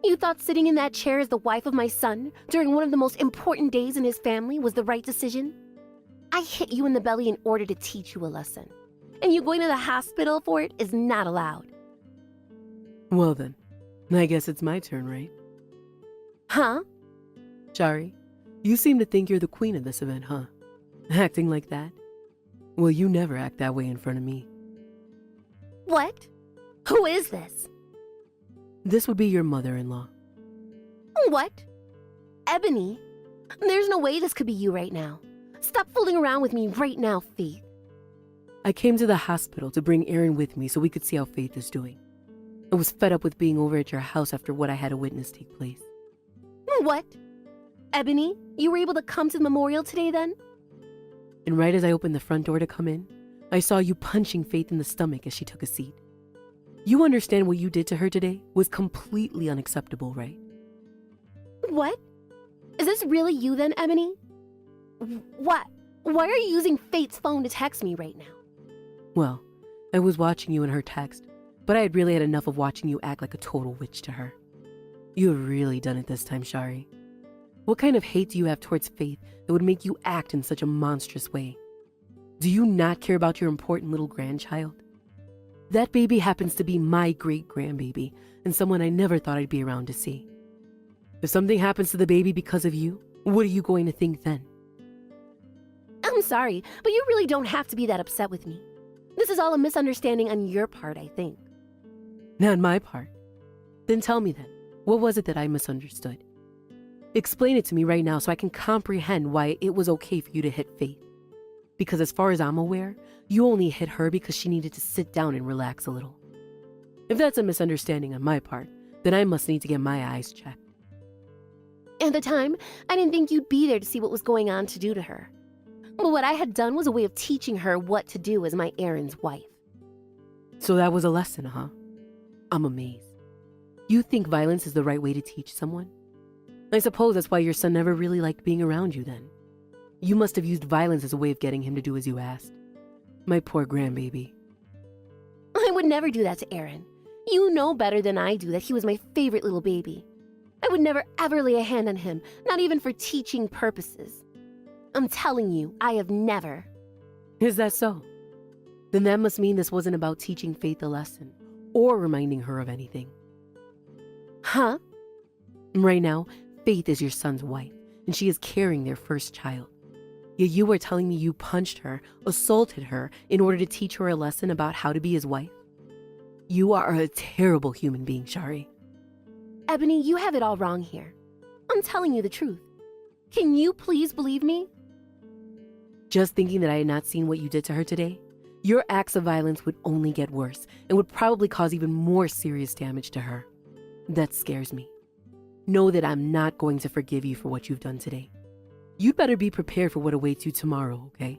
You thought sitting in that chair as the wife of my son during one of the most important days in his family was the right decision? I hit you in the belly in order to teach you a lesson. And you going to the hospital for it is not allowed. Well then, I guess it's my turn, right? Huh? Shari, you seem to think you're the queen of this event, huh? Acting like that? Well, you never act that way in front of me. What? Who is this? This would be your mother-in-law. What? Ebony? There's no way this could be you right now. Stop fooling around with me right now, Faith. I came to the hospital to bring Aaron with me so we could see how Faith is doing. I was fed up with being over at your house after what I had to witness take place. What? Ebony, you were able to come to the memorial today then? And right as I opened the front door to come in, I saw you punching Faith in the stomach as she took a seat. You understand what you did to her today was completely unacceptable, right? What? Is this really you then, Ebony? What? Why are you using Faith's phone to text me right now? Well, I was watching you in her text, but I had really had enough of watching you act like a total witch to her. You have really done it this time, Shari. What kind of hate do you have towards Faith that would make you act in such a monstrous way? Do you not care about your important little grandchild? That baby happens to be my great-grandbaby and someone I never thought I'd be around to see. If something happens to the baby because of you, what are you going to think then? I'm sorry, but you really don't have to be that upset with me. This is all a misunderstanding on your part, I think. Not my part. Then tell me then, what was it that I misunderstood? Explain it to me right now so I can comprehend why it was okay for you to hit Faith. Because as far as I'm aware, you only hit her because she needed to sit down and relax a little. If that's a misunderstanding on my part, then I must need to get my eyes checked. At the time, I didn't think you'd be there to see what was going on to do to her. But what I had done was a way of teaching her what to do as my Aaron's wife. So that was a lesson, huh? I'm amazed. You think violence is the right way to teach someone? I suppose that's why your son never really liked being around you then. You must have used violence as a way of getting him to do as you asked. My poor grandbaby. I would never do that to Aaron. You know better than I do that he was my favorite little baby. I would never ever lay a hand on him, not even for teaching purposes. I'm telling you, I have never. Is that so? Then that must mean this wasn't about teaching Faith a lesson or reminding her of anything. Huh? Right now, Faith is your son's wife, and she is carrying their first child. Yet you are telling me you punched her, assaulted her, in order to teach her a lesson about how to be his wife? You are a terrible human being, Shari. Ebony, you have it all wrong here. I'm telling you the truth. Can you please believe me? Just thinking that I had not seen what you did to her today, your acts of violence would only get worse and would probably cause even more serious damage to her. That scares me. Know that I'm not going to forgive you for what you've done today. You'd better be prepared for what awaits you tomorrow, okay?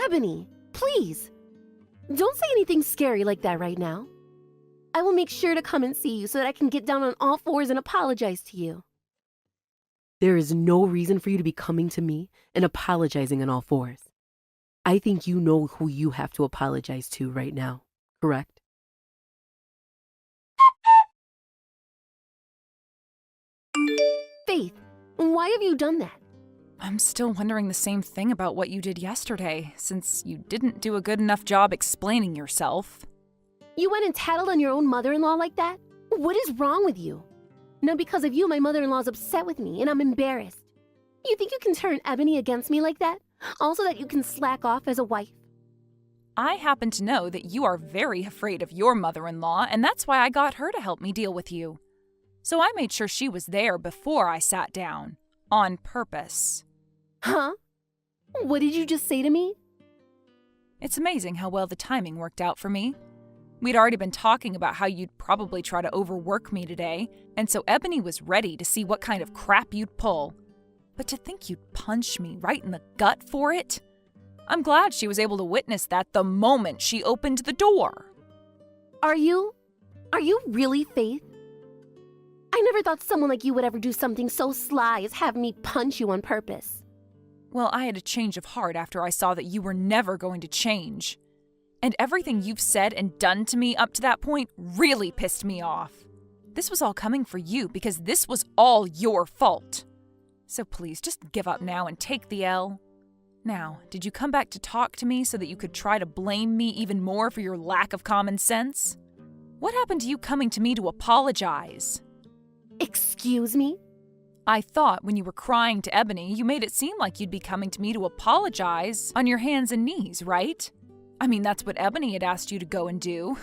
Ebony, please. Don't say anything scary like that right now. I will make sure to come and see you so that I can get down on all fours and apologize to you. There is no reason for you to be coming to me and apologizing on all fours. I think you know who you have to apologize to right now, correct? Faith, why have you done that? I'm still wondering the same thing about what you did yesterday, since you didn't do a good enough job explaining yourself. You went and tattled on your own mother-in-law like that? What is wrong with you? Now because of you, my mother-in-law's upset with me and I'm embarrassed. You think you can turn Ebony against me like that? Also that you can slack off as a wife? I happen to know that you are very afraid of your mother-in-law, and that's why I got her to help me deal with you. So I made sure she was there before I sat down, on purpose. Huh? What did you just say to me? It's amazing how well the timing worked out for me. We'd already been talking about how you'd probably try to overwork me today, and so Ebony was ready to see what kind of crap you'd pull. But to think you'd punch me right in the gut for it? I'm glad she was able to witness that the moment she opened the door. Are you really Faith? I never thought someone like you would ever do something so sly as have me punch you on purpose. Well, I had a change of heart after I saw that you were never going to change. And everything you've said and done to me up to that point really pissed me off. This was all coming for you because this was all your fault. So please, just give up now and take the L. Now, did you come back to talk to me so that you could try to blame me even more for your lack of common sense? What happened to you coming to me to apologize? Excuse me? I thought when you were crying to Ebony, you made it seem like you'd be coming to me to apologize on your hands and knees, right? I mean, that's what Ebony had asked you to go and do.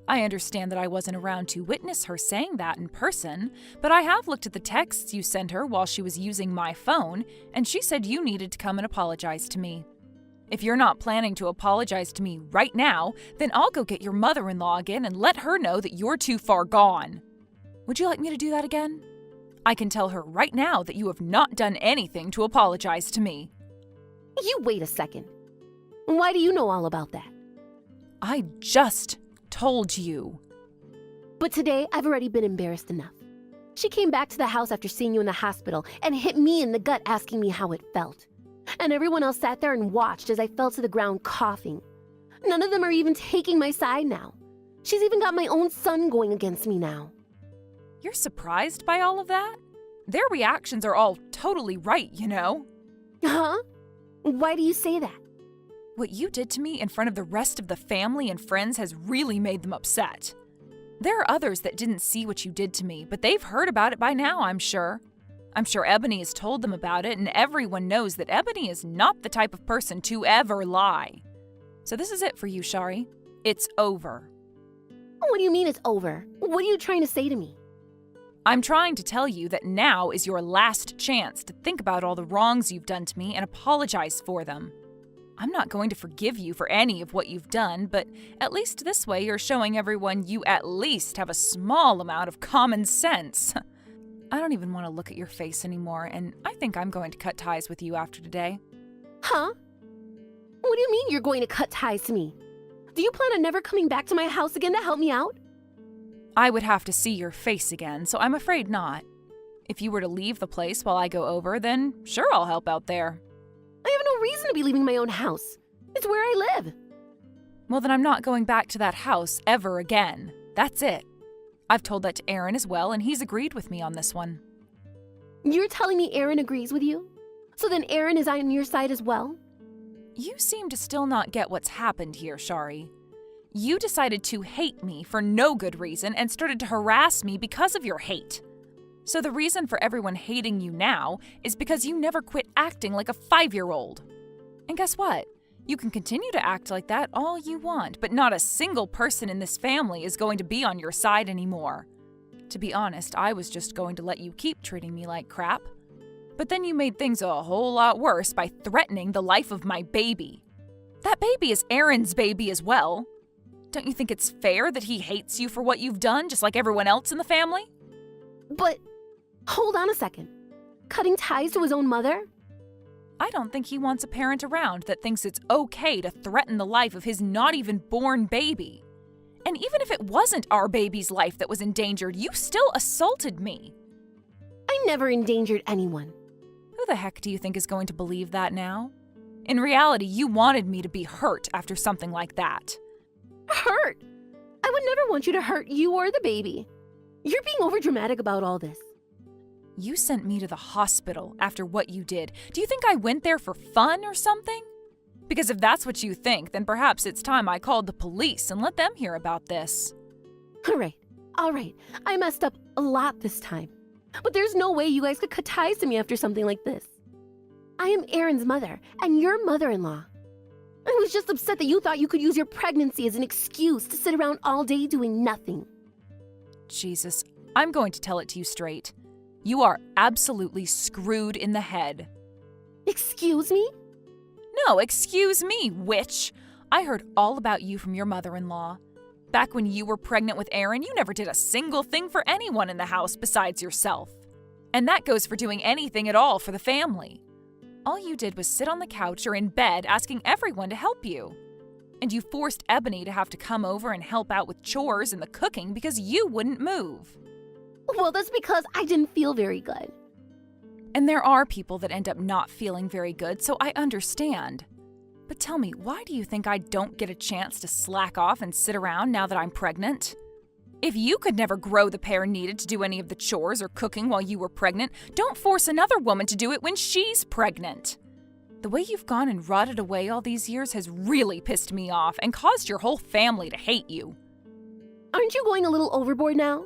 I understand that I wasn't around to witness her saying that in person, but I have looked at the texts you sent her while she was using my phone, and she said you needed to come and apologize to me. If you're not planning to apologize to me right now, then I'll go get your mother-in-law again and let her know that you're too far gone. Would you like me to do that again? I can tell her right now that you have not done anything to apologize to me. You wait a second. Why do you know all about that? I just told you. But today, I've already been embarrassed enough. She came back to the house after seeing you in the hospital and hit me in the gut asking me how it felt. And everyone else sat there and watched as I fell to the ground coughing. None of them are even taking my side now. She's even got my own son going against me now. You're surprised by all of that? Their reactions are all totally right, you know. Huh? Why do you say that? What you did to me in front of the rest of the family and friends has really made them upset. There are others that didn't see what you did to me, but they've heard about it by now, I'm sure. I'm sure Ebony has told them about it, and everyone knows that Ebony is not the type of person to ever lie. So this is it for you, Shari. It's over. What do you mean it's over? What are you trying to say to me? I'm trying to tell you that now is your last chance to think about all the wrongs you've done to me and apologize for them. I'm not going to forgive you for any of what you've done, but at least this way you're showing everyone you at least have a small amount of common sense. I don't even want to look at your face anymore, and I think I'm going to cut ties with you after today. Huh? What do you mean you're going to cut ties to me? Do you plan on never coming back to my house again to help me out? I would have to see your face again, so I'm afraid not. If you were to leave the place while I go over, then sure, I'll help out there. I have no reason to be leaving my own house. It's where I live. Well, then I'm not going back to that house ever again. That's it. I've told that to Aaron as well, and he's agreed with me on this one. You're telling me Aaron agrees with you? So then Aaron is on your side as well? You seem to still not get what's happened here, Shari. You decided to hate me for no good reason and started to harass me because of your hate. So the reason for everyone hating you now is because you never quit acting like a 5-year-old. And guess what? You can continue to act like that all you want, but not a single person in this family is going to be on your side anymore. To be honest, I was just going to let you keep treating me like crap. But then you made things a whole lot worse by threatening the life of my baby. That baby is Aaron's baby as well. Don't you think it's fair that he hates you for what you've done, just like everyone else in the family? But, hold on a second. Cutting ties to his own mother? I don't think he wants a parent around that thinks it's okay to threaten the life of his not even born baby. And even if it wasn't our baby's life that was endangered, you still assaulted me. I never endangered anyone. Who the heck do you think is going to believe that now? In reality, you wanted me to be hurt after something like that. Hurt? I would never want you to hurt you or the baby. You're being overdramatic about all this. You sent me to the hospital after what you did. Do you think I went there for fun or something? Because if that's what you think, then perhaps it's time I called the police and let them hear about this. All right. I messed up a lot this time. But there's no way you guys could cut ties to me after something like this. I am Aaron's mother and your mother-in-law. I was just upset that you thought you could use your pregnancy as an excuse to sit around all day doing nothing. Jesus, I'm going to tell it to you straight. You are absolutely screwed in the head. Excuse me? No, excuse me, witch. I heard all about you from your mother-in-law. Back when you were pregnant with Aaron, you never did a single thing for anyone in the house besides yourself. And that goes for doing anything at all for the family. All you did was sit on the couch or in bed asking everyone to help you. And you forced Ebony to have to come over and help out with chores and the cooking because you wouldn't move. Well, that's because I didn't feel very good. And there are people that end up not feeling very good, so I understand. But tell me, why do you think I don't get a chance to slack off and sit around now that I'm pregnant? If you could never grow the pair needed to do any of the chores or cooking while you were pregnant, don't force another woman to do it when she's pregnant. The way you've gone and rotted away all these years has really pissed me off and caused your whole family to hate you. Aren't you going a little overboard now?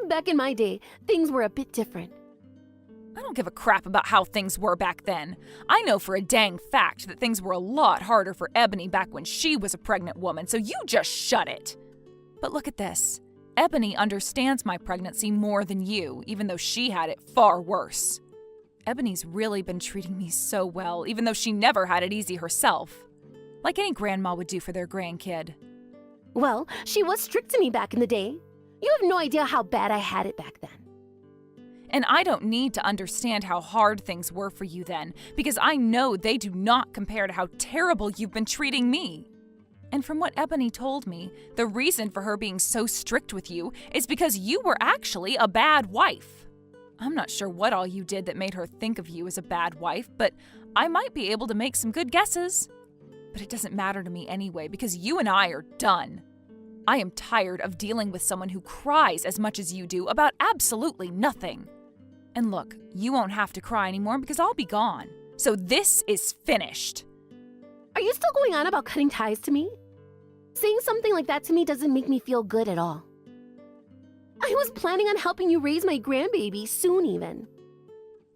Back in my day, things were a bit different. I don't give a crap about how things were back then. I know for a dang fact that things were a lot harder for Ebony back when she was a pregnant woman, so you just shut it. But look at this. Ebony understands my pregnancy more than you, even though she had it far worse. Ebony's really been treating me so well, even though she never had it easy herself. Like any grandma would do for their grandkid. Well, she was strict to me back in the day. You have no idea how bad I had it back then. And I don't need to understand how hard things were for you then, because I know they do not compare to how terrible you've been treating me. And from what Ebony told me, the reason for her being so strict with you is because you were actually a bad wife. I'm not sure what all you did that made her think of you as a bad wife, but I might be able to make some good guesses. But it doesn't matter to me anyway, because you and I are done. I am tired of dealing with someone who cries as much as you do about absolutely nothing. And look, you won't have to cry anymore because I'll be gone. So this is finished. Are you still going on about cutting ties to me? Saying something like that to me doesn't make me feel good at all. I was planning on helping you raise my grandbaby soon even.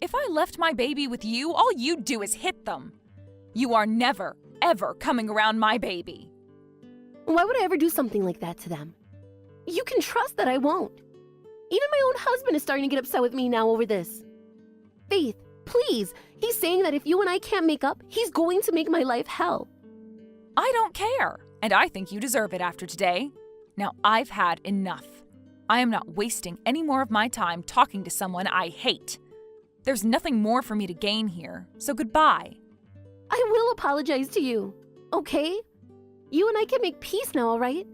If I left my baby with you, all you'd do is hit them. You are never, ever coming around my baby. Why would I ever do something like that to them? You can trust that I won't. Even my own husband is starting to get upset with me now over this. Faith, please. He's saying that if you and I can't make up, he's going to make my life hell. I don't care, and I think you deserve it after today. Now, I've had enough. I am not wasting any more of my time talking to someone I hate. There's nothing more for me to gain here, so goodbye. I will apologize to you, okay? You and I can make peace now, all right?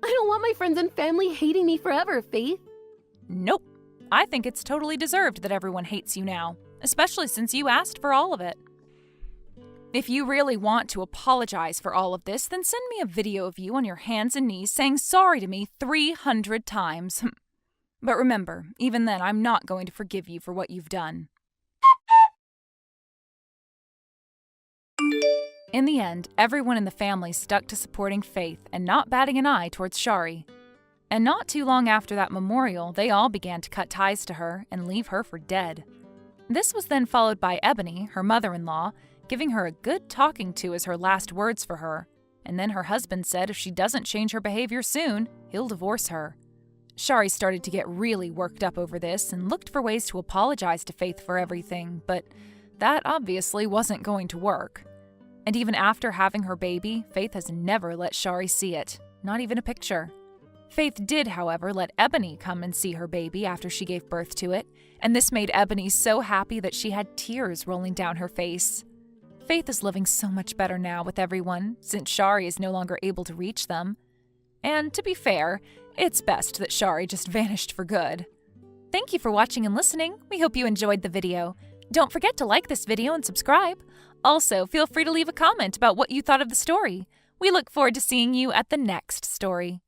I don't want my friends and family hating me forever, Faith. Nope. I think it's totally deserved that everyone hates you now, especially since you asked for all of it. If you really want to apologize for all of this, then send me a video of you on your hands and knees saying sorry to me 300 times. But remember, even then, I'm not going to forgive you for what you've done. In the end, everyone in the family stuck to supporting Faith and not batting an eye towards Shari. And not too long after that memorial, they all began to cut ties to her and leave her for dead. This was then followed by Ebony, her mother-in-law, giving her a good talking to as her last words for her. And then her husband said if she doesn't change her behavior soon, he'll divorce her. Shari started to get really worked up over this and looked for ways to apologize to Faith for everything, but that obviously wasn't going to work. And even after having her baby, Faith has never let Shari see it, not even a picture. Faith did, however, let Ebony come and see her baby after she gave birth to it, and this made Ebony so happy that she had tears rolling down her face. Faith is living so much better now with everyone, since Shari is no longer able to reach them. And to be fair, it's best that Shari just vanished for good. Thank you for watching and listening. We hope you enjoyed the video. Don't forget to like this video and subscribe. Also, feel free to leave a comment about what you thought of the story. We look forward to seeing you at the next story.